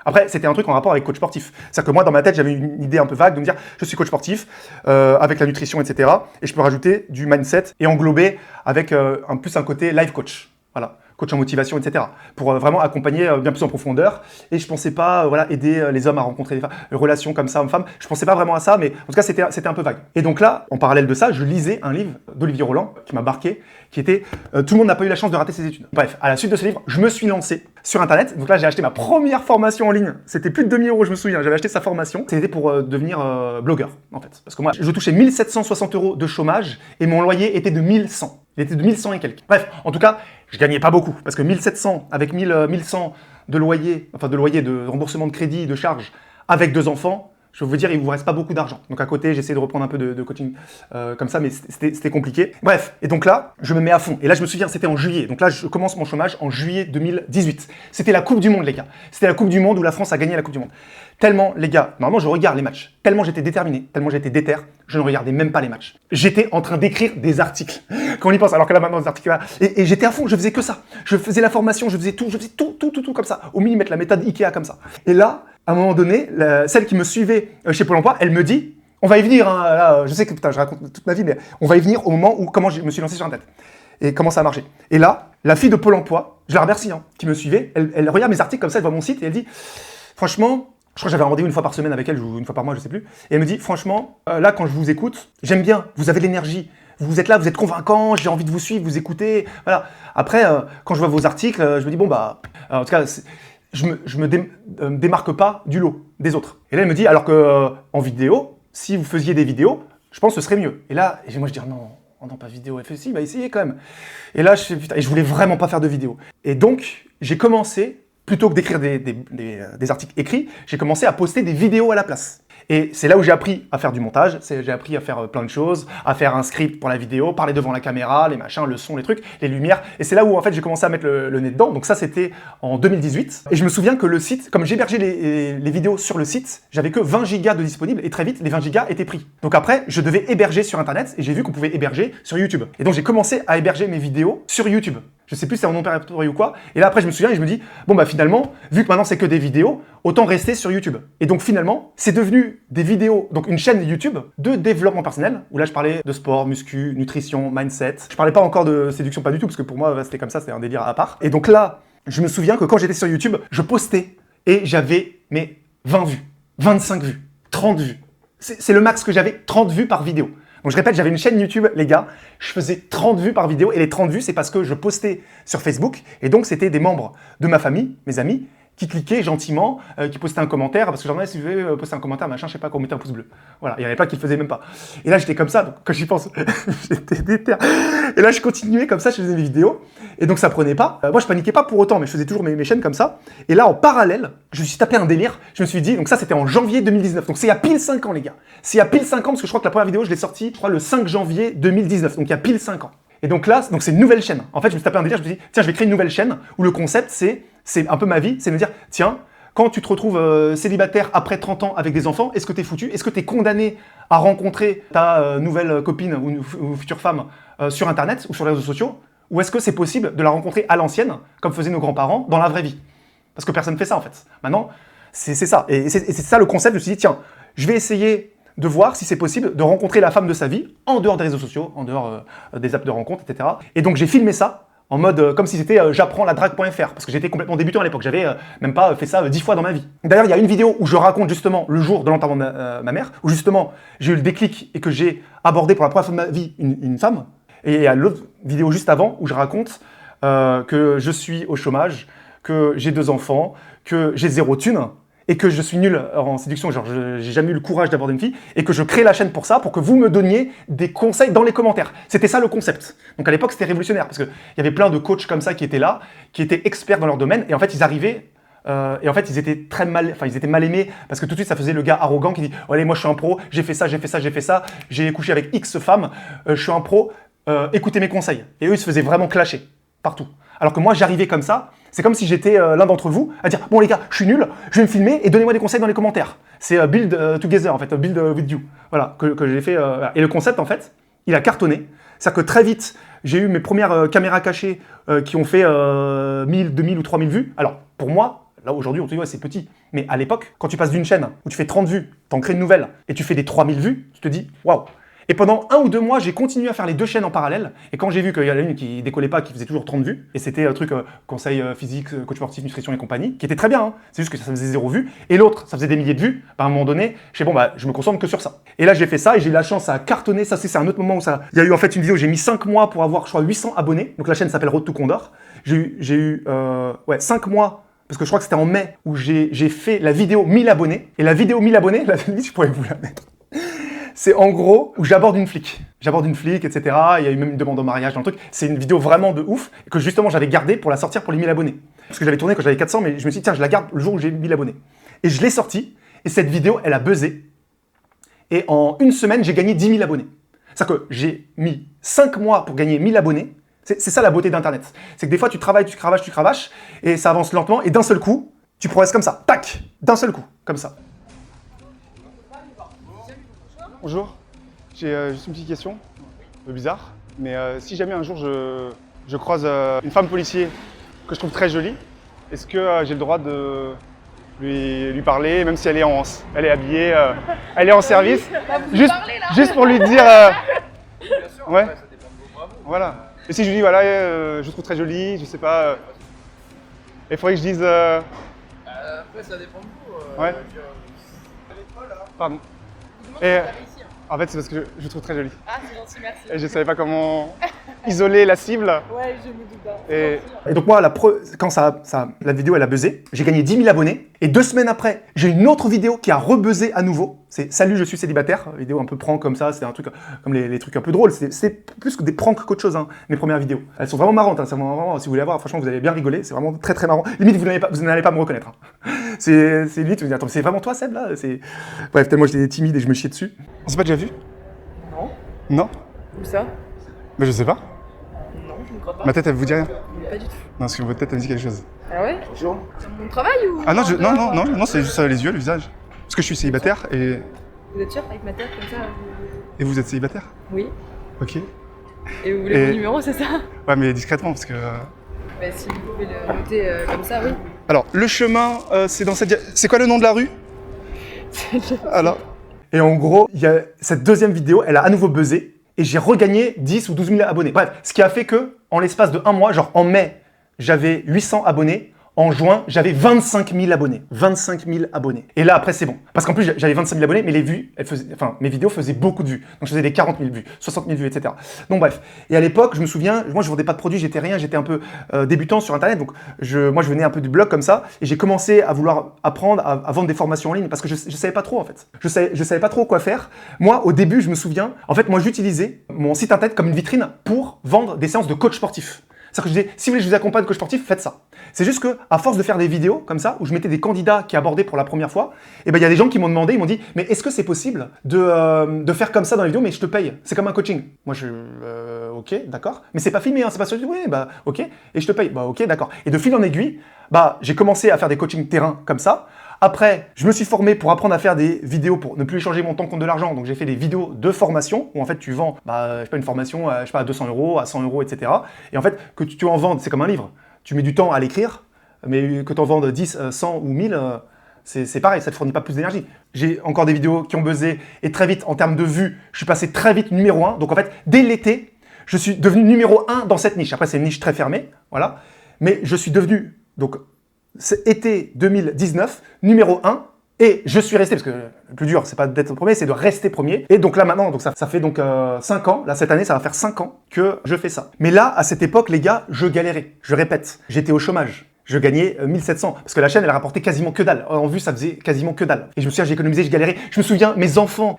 [SPEAKER 1] Après, c'était un truc en rapport avec coach sportif. C'est-à-dire que moi, dans ma tête, j'avais une idée un peu vague de me dire, je suis coach sportif, avec la nutrition, etc. Et je peux rajouter du mindset et englober avec plus un côté life coach. Voilà. Coach en motivation, etc. Pour vraiment accompagner bien plus en profondeur. Et je pensais pas aider les hommes à rencontrer des femmes, relations comme ça, hommes-femmes. Je pensais pas vraiment à ça, mais en tout cas, c'était un peu vague. Et donc là, en parallèle de ça, je lisais un livre d'Olivier Roland qui m'a marqué, qui était Tout le monde n'a pas eu la chance de rater ses études. Bref, à la suite de ce livre, je me suis lancé sur Internet. Donc là, j'ai acheté ma première formation en ligne. C'était plus de 2 000 €, je me souviens. J'avais acheté sa formation. C'était pour devenir blogueur, en fait. Parce que moi, je touchais 1 760 € de chômage et mon loyer était de 1 100. Il était de 1 100 et quelques. Bref, en tout cas, je gagnais pas beaucoup. Parce que 1 700 avec 1 100 de loyer, de remboursement de crédit, de charges, avec 2 enfants, je veux dire, il vous reste pas beaucoup d'argent. Donc à côté, j'essaie de reprendre un peu de coaching comme ça, mais c'était compliqué. Bref, et donc là, je me mets à fond. Et là, je me souviens, c'était en juillet. Donc là, je commence mon chômage en juillet 2018. C'était la Coupe du Monde, les gars. C'était la Coupe du Monde où la France a gagné la Coupe du Monde. Tellement, les gars, normalement, je regarde les matchs. Tellement j'étais déterminé, tellement j'étais déter, je ne regardais même pas les matchs. J'étais en train d'écrire des articles. Quand on y pense, alors que là, maintenant, des articles là. Et j'étais à fond, je faisais que ça. Je faisais la formation, je faisais tout comme ça. Au millimètre, la méthode Ikea comme ça. Et là, à un moment donné, celle qui me suivait chez Pôle emploi, elle me dit, on va y venir, hein, là, je sais que putain, je raconte toute ma vie, mais on va y venir au moment où comment je me suis lancé sur Internet. Et comment ça a marché. Et là, la fille de Pôle emploi, je la remercie, hein, qui me suivait, elle regarde mes articles comme ça, elle voit mon site et elle dit, franchement, je crois que j'avais un rendez-vous 1 fois par semaine avec elle, ou 1 fois par mois, je sais plus. Et elle me dit, franchement, là, quand je vous écoute, j'aime bien, vous avez de l'énergie. Vous êtes là, vous êtes convaincant, j'ai envie de vous suivre, vous écouter. Voilà. Après, quand je vois vos articles, je me dis, bon, bah, en tout cas, me démarque pas du lot des autres. Et là, elle me dit, alors que en vidéo, si vous faisiez des vidéos, je pense que ce serait mieux. Et là, moi, je dis, non, oh non, pas vidéo. Elle fait, si, bah essayez quand même. Et là, putain, et je voulais vraiment pas faire de vidéo. Et donc, j'ai commencé, plutôt que d'écrire des articles écrits, j'ai commencé à poster des vidéos à la place. Et c'est là où j'ai appris à faire du montage, j'ai appris à faire plein de choses, à faire un script pour la vidéo, parler devant la caméra, les machins, le son, les trucs, les lumières. Et c'est là où en fait j'ai commencé à mettre le nez dedans. Donc ça c'était en 2018. Et je me souviens que le site, comme j'hébergeais les vidéos sur le site, j'avais que 20 gigas de disponibles et très vite les 20 gigas étaient pris. Donc après je devais héberger sur internet et j'ai vu qu'on pouvait héberger sur YouTube. Et donc j'ai commencé à héberger mes vidéos sur YouTube. Je sais plus si c'est en non répertorié ou quoi. Et là après je me souviens et je me dis, bon bah finalement, vu que maintenant c'est que des vidéos, autant rester sur YouTube. Et donc finalement, c'est devenu des vidéos, donc une chaîne YouTube de développement personnel, où là je parlais de sport, muscu, nutrition, mindset. Je parlais pas encore de séduction, pas du tout, parce que pour moi c'était comme ça, c'était un délire à part. Et donc là, je me souviens que quand j'étais sur YouTube, je postais et j'avais 20 vues, 25 vues, 30 vues. C'est le max que j'avais, 30 vues par vidéo. Donc je répète, j'avais une chaîne YouTube, les gars, je faisais 30 vues par vidéo, et les 30 vues, c'est parce que je postais sur Facebook, et donc c'était des membres de ma famille, mes amis, qui cliquaient gentiment, qui postaient un commentaire, parce que j'en ai, si vous voulez poster un commentaire, machin, je sais pas, qu'on mettait un pouce bleu. Voilà, il y en avait pas qui le faisaient même pas. Et là, j'étais comme ça, donc quand j'y pense, j'étais déter. Et là, je continuais comme ça, je faisais mes vidéos, et donc ça prenait pas. Moi, je paniquais pas pour autant, mais je faisais toujours mes chaînes comme ça. Et là, en parallèle, je me suis tapé un délire, je me suis dit, donc ça, c'était en janvier 2019, donc c'est il y a pile 5 ans, les gars. C'est il y a pile 5 ans, parce que je crois que la première vidéo, je l'ai sortie, je crois, le 5 janvier 2019, donc il y a pile 5 ans. Et donc là, c'est une nouvelle chaîne. En fait, je me suis tapé un délire, je me suis dit, tiens, je vais créer une nouvelle chaîne où le concept, c'est un peu ma vie, c'est de me dire, tiens, quand tu te retrouves célibataire après 30 ans avec des enfants, est-ce que t'es foutu? Est-ce que t'es condamné à rencontrer ta nouvelle copine ou future femme sur Internet ou sur les réseaux sociaux? Ou est-ce que c'est possible de la rencontrer à l'ancienne, comme faisaient nos grands-parents, dans la vraie vie? Parce que personne ne fait ça, en fait. Maintenant, c'est ça. Et c'est ça le concept. Je me suis dit, tiens, je vais essayer de voir si c'est possible de rencontrer la femme de sa vie en dehors des réseaux sociaux, en dehors des apps de rencontre, etc. Et donc, j'ai filmé ça en mode comme si c'était j'apprends la drague.fr, parce que j'étais complètement débutant à l'époque, j'avais même pas fait ça 10 fois dans ma vie. D'ailleurs, il y a une vidéo où je raconte justement le jour de l'enterrement de ma mère, où justement j'ai eu le déclic et que j'ai abordé pour la première fois de ma vie une femme. Et il y a l'autre vidéo juste avant où je raconte que je suis au chômage, que j'ai 2 enfants, que j'ai 0 thune, et que je suis nul en séduction, genre j'ai jamais eu le courage d'aborder une fille, et que je crée la chaîne pour ça, pour que vous me donniez des conseils dans les commentaires. C'était ça le concept. Donc à l'époque, c'était révolutionnaire, parce qu'il y avait plein de coachs comme ça qui étaient là, qui étaient experts dans leur domaine, et en fait, ils arrivait, et en fait, ils étaient mal aimés, parce que tout de suite, ça faisait le gars arrogant qui dit « Allez, moi je suis un pro, j'ai fait ça, j'ai couché avec X femmes, je suis un pro, écoutez mes conseils. » Et eux, ils se faisaient vraiment clasher, partout. Alors que moi, j'arrivais comme ça, c'est comme si j'étais l'un d'entre vous à dire « Bon les gars, je suis nul, je vais me filmer et donnez-moi des conseils dans les commentaires. » C'est build together en fait, build with you. Voilà, que j'ai fait. Et le concept en fait, il a cartonné. C'est-à-dire que très vite, j'ai eu mes premières caméras cachées qui ont fait 1000, 2000 ou 3000 vues. Alors pour moi, là aujourd'hui, on te dit ouais, c'est petit. Mais à l'époque, quand tu passes d'une chaîne où tu fais 30 vues, t'en crées une nouvelle et tu fais des 3000 vues, tu te dis waouh. Et pendant 1 ou 2 mois, j'ai continué à faire les 2 chaînes en parallèle. Et quand j'ai vu qu'il y en a une qui décollait pas, qui faisait toujours 30 vues, et c'était un truc conseil physique, coach sportif, nutrition et compagnie, qui était très bien, hein. C'est juste que ça faisait 0 vues. Et l'autre, ça faisait des milliers de vues. À un moment donné, je sais bon bah je me concentre que sur ça. Et là j'ai fait ça et j'ai eu la chance, ça a cartonné. Ça c'est un autre moment où ça. Il y a eu en fait une vidéo, j'ai mis 5 mois pour avoir, je crois, 800 abonnés. Donc la chaîne s'appelle Road to Condor. J'ai eu 5 mois. Parce que je crois que c'était en mai où j'ai fait la vidéo 1000 abonnés. Et la vidéo 1000 abonnés, la limite, je pourrais vous la mettre. C'est en gros où j'aborde une flic. J'aborde une flic, etc. Il y a eu même une demande en mariage dans le truc. C'est une vidéo vraiment de ouf que justement j'avais gardée pour la sortir pour les 1000 abonnés. Parce que j'avais tourné quand j'avais 400, mais je me suis dit, tiens, je la garde le jour où j'ai 1000 abonnés. Et je l'ai sortie. Et cette vidéo, elle a buzzé. Et en 1 semaine, j'ai gagné 10 000 abonnés. C'est-à-dire que j'ai mis 5 mois pour gagner 1000 abonnés. C'est ça la beauté d'Internet. C'est que des fois, tu travailles, tu cravaches, et ça avance lentement, et d'un seul coup, tu progresses comme ça. Tac! D'un seul coup, comme ça. Bonjour, j'ai juste une petite question, un peu bizarre, mais si jamais un jour je croise une femme policier que je trouve très jolie, est-ce que j'ai le droit de lui parler, même si elle est habillée, elle est en service, juste pour lui dire...
[SPEAKER 3] Bien sûr,
[SPEAKER 1] ouais.
[SPEAKER 3] Ça dépend de vos bravos.
[SPEAKER 1] Voilà. Et si je lui dis, voilà, je trouve très jolie, je sais pas, il faudrait que je dise...
[SPEAKER 3] Après, ça dépend de vous.
[SPEAKER 1] Ouais.
[SPEAKER 3] Je veux dire,
[SPEAKER 1] Pardon. Et, En fait, c'est parce que je trouve très joli.
[SPEAKER 4] Ah, c'est gentil, merci.
[SPEAKER 1] Et je savais pas comment isoler la cible.
[SPEAKER 4] Ouais, je me doute pas.
[SPEAKER 1] Et donc moi, quand la vidéo elle a buzzé, j'ai gagné 10 000 abonnés. Et 2 semaines après, j'ai une autre vidéo qui a rebuzzé à nouveau. C'est Salut, je suis célibataire. Vidéo un peu prank comme ça. C'est un truc comme les trucs un peu drôles. C'est plus que des pranks qu'autre chose, hein, mes premières vidéos. Elles sont vraiment marrantes. Hein, vraiment, si vous voulez voir, franchement, vous allez bien rigoler. C'est vraiment très très marrant. Limite, vous n'allez pas me reconnaître. Hein. C'est limite, vous dites, attends, c'est vraiment toi, Seb, là? Bref, tellement j'étais timide et je me chiais dessus. On s'est pas déjà vu?
[SPEAKER 4] Non.
[SPEAKER 1] Non?
[SPEAKER 4] Où ça?
[SPEAKER 1] Mais je sais pas.
[SPEAKER 4] Non, je ne crois pas.
[SPEAKER 1] Ma tête, elle vous dit rien?
[SPEAKER 4] Pas du tout.
[SPEAKER 1] Non, parce que votre tête, elle me dit quelque chose.
[SPEAKER 4] Ah ouais?
[SPEAKER 1] Bonjour.
[SPEAKER 4] C'est mon travail ou?
[SPEAKER 1] Ah non, non, c'est juste les yeux, le visage. Parce que je suis célibataire et...
[SPEAKER 4] Vous êtes sûr avec ma tête comme ça?
[SPEAKER 1] Et vous êtes célibataire?
[SPEAKER 4] Oui.
[SPEAKER 1] Ok.
[SPEAKER 4] Et vous voulez mon numéro, c'est ça?
[SPEAKER 1] Ouais, mais discrètement, parce que...
[SPEAKER 4] Bah, si vous pouvez le noter comme ça, oui.
[SPEAKER 1] Alors, le chemin, c'est dans cette... C'est quoi le nom de la rue? Alors... Et en gros, il y a cette deuxième vidéo, elle a à nouveau buzzé. Et j'ai regagné 10 ou 12 000 abonnés. Bref, ce qui a fait que, en l'espace de 1 mois, genre en mai, j'avais 800 abonnés. En juin, j'avais 25 000 abonnés. 25 000 abonnés. Et là, après, c'est bon. Parce qu'en plus, j'avais 25 000 abonnés, mais mes vidéos faisaient beaucoup de vues. Donc, je faisais des 40 000 vues, 60 000 vues, etc. Donc, bref. Et à l'époque, je me souviens, moi, je vendais pas de produits, j'étais rien, j'étais un peu débutant sur Internet. Donc, moi, je venais un peu du blog comme ça. Et j'ai commencé à vouloir apprendre à vendre des formations en ligne parce que je savais pas trop, en fait. Je savais pas trop quoi faire. Moi, au début, je me souviens, en fait, moi, j'utilisais mon site Internet comme une vitrine pour vendre des séances de coach sportif. C'est-à-dire que je disais, si vous voulez que je vous accompagne coach sportif, faites ça. C'est juste que, à force de faire des vidéos comme ça, où je mettais des candidats qui abordaient pour la première fois, et ben il y a des gens qui m'ont demandé, ils m'ont dit, mais est-ce que c'est possible de faire comme ça dans les vidéos, mais je te paye? C'est comme un coaching. Moi ok, d'accord. Mais c'est pas filmé, hein, c'est pas sur YouTube. Oui, bah ok. Et je te paye. Bah ok, d'accord. Et de fil en aiguille, bah j'ai commencé à faire des coachings terrain comme ça. Après, je me suis formé pour apprendre à faire des vidéos pour ne plus échanger mon temps contre de l'argent. Donc, j'ai fait des vidéos de formation où en fait, tu vends, je sais pas, une formation, je sais pas, à 200 €, à 100 €, etc. Et en fait, que tu en vendes, c'est comme un livre. Tu mets du temps à l'écrire, mais que tu en vendes 10, 100 ou 1000, c'est pareil, ça ne te fournit pas plus d'énergie. J'ai encore des vidéos qui ont buzzé et très vite, en termes de vues, je suis passé très vite numéro 1. Donc, en fait, dès l'été, je suis devenu numéro 1 dans cette niche. Après, c'est une niche très fermée, voilà. Mais je suis devenu, donc, c'est été 2019, numéro 1, et je suis resté, parce que le plus dur, c'est pas d'être premier, c'est de rester premier. Et donc là maintenant, donc ça fait donc 5 ans, là cette année, ça va faire 5 ans que je fais ça. Mais là, à cette époque, les gars, je galérais. Je répète, j'étais au chômage. Je gagnais 1700, parce que la chaîne, elle rapportait quasiment que dalle. En vue, ça faisait quasiment que dalle. Et je me souviens, j'ai économisé, j'ai galéré. Je me souviens, mes enfants,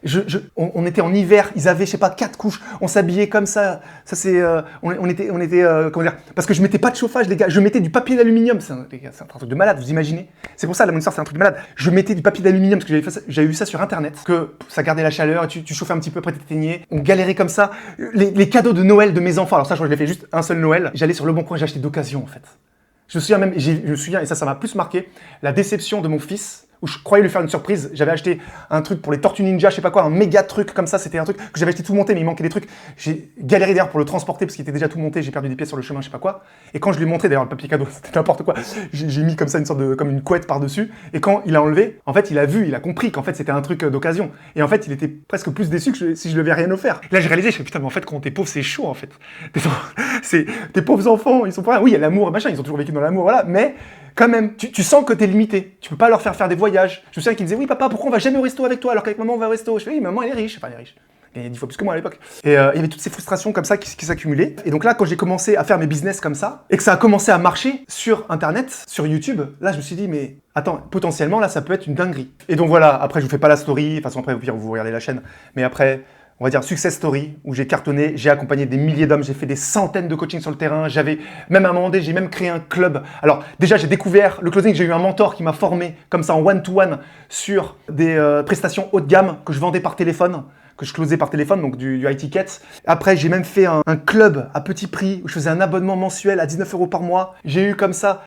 [SPEAKER 1] on était en hiver, ils avaient, je sais pas, 4 couches. On s'habillait comme ça. Ça, c'est, on était, comment dire, parce que je mettais pas de chauffage, les gars. Je mettais du papier d'aluminium. C'est un truc de malade, vous imaginez? C'est pour ça, la moniteur, c'est un truc de malade. Je mettais du papier d'aluminium, parce que j'avais vu ça sur Internet, que ça gardait la chaleur, et tu chauffais un petit peu, après t'éteignais. On galérait comme ça. Les cadeaux de Noël de mes enfants, alors ça, je crois que je l'ai fait juste un seul Noël. J'allais sur Le Bon Coin, j'ai acheté d'occasion, en fait. Je me souviens même, et ça m'a plus marqué, la déception de mon fils, où je croyais lui faire une surprise. J'avais acheté un truc pour les Tortues Ninja, je sais pas quoi, un méga truc comme ça, c'était un truc que j'avais acheté tout monté, mais il manquait des trucs. J'ai galéré d'ailleurs pour le transporter parce qu'il était déjà tout monté, j'ai perdu des pièces sur le chemin, je sais pas quoi. Et quand je lui ai montré, d'ailleurs le papier cadeau, c'était n'importe quoi, j'ai mis comme ça une sorte de, comme une couette par-dessus. Et quand il a enlevé, en fait il a compris qu'en fait c'était un truc d'occasion. Et en fait il était presque plus déçu que si je lui avais rien offert. Et là j'ai réalisé, je me suis dit, putain mais en fait quand t'es pauvre c'est chaud en fait. Tes pauvres enfants, ils sont pas... Oui il y a l'amour, machin, ils ont toujours vécu dans l'amour, voilà, mais... Quand même, tu sens que t'es limité. Tu peux pas leur faire des voyages. Je me souviens qu'ils me disaient, oui papa, pourquoi on va jamais au resto avec toi alors qu'avec maman on va au resto? Je fais, oui, maman elle est riche. Enfin, elle est riche. Il y a 10 fois plus que moi à l'époque. Et il y avait toutes ces frustrations comme ça qui s'accumulaient. Et donc là, quand j'ai commencé à faire mes business comme ça, et que ça a commencé à marcher sur Internet, sur YouTube, là je me suis dit, mais attends, potentiellement là ça peut être une dinguerie. Et donc voilà, après je vous fais pas la story, de toute façon après vous regardez la chaîne, mais après... On va dire success story, où j'ai cartonné, j'ai accompagné des milliers d'hommes, j'ai fait des centaines de coachings sur le terrain, j'avais même à un moment donné, j'ai même créé un club. Alors déjà, j'ai découvert le closing, j'ai eu un mentor qui m'a formé comme ça en one-to-one sur des prestations haut de gamme que je vendais par téléphone, que je closais par téléphone, donc du high ticket. Après, j'ai même fait un club à petit prix où je faisais un abonnement mensuel à 19 € par mois. J'ai eu comme ça...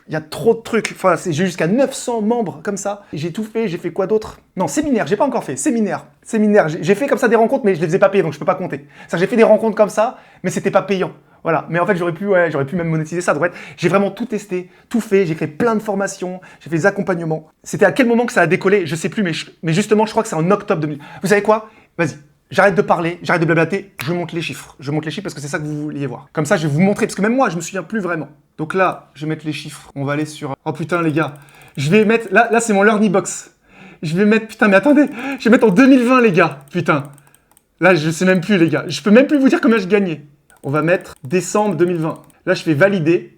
[SPEAKER 1] Il y a trop de trucs, enfin, j'ai eu jusqu'à 900 membres comme ça. J'ai tout fait, j'ai fait quoi d'autre? Non, séminaire, j'ai pas encore fait, séminaire. J'ai fait comme ça des rencontres, mais je les faisais pas payer, donc je peux pas compter. J'ai fait des rencontres comme ça, mais c'était pas payant. Voilà, mais en fait j'aurais pu même monétiser ça. J'ai vraiment tout testé, tout fait, j'ai créé plein de formations, j'ai fait des accompagnements. C'était à quel moment que ça a décollé? Je sais plus, mais justement je crois que c'est en octobre 2000. Vous savez quoi? Vas-y. J'arrête de parler, j'arrête de blablater, je monte les chiffres. Je monte les chiffres parce que c'est ça que vous vouliez voir. Comme ça, je vais vous montrer, parce que même moi, je me souviens plus vraiment. Donc là, je vais mettre les chiffres. On va aller sur... Oh putain, les gars. Je vais mettre... Là c'est mon Learning Box. Je vais mettre... Putain, mais attendez. Je vais mettre en 2020, les gars. Putain. Là, je sais même plus, les gars. Je peux même plus vous dire combien je gagnais. On va mettre décembre 2020. Là, je fais valider.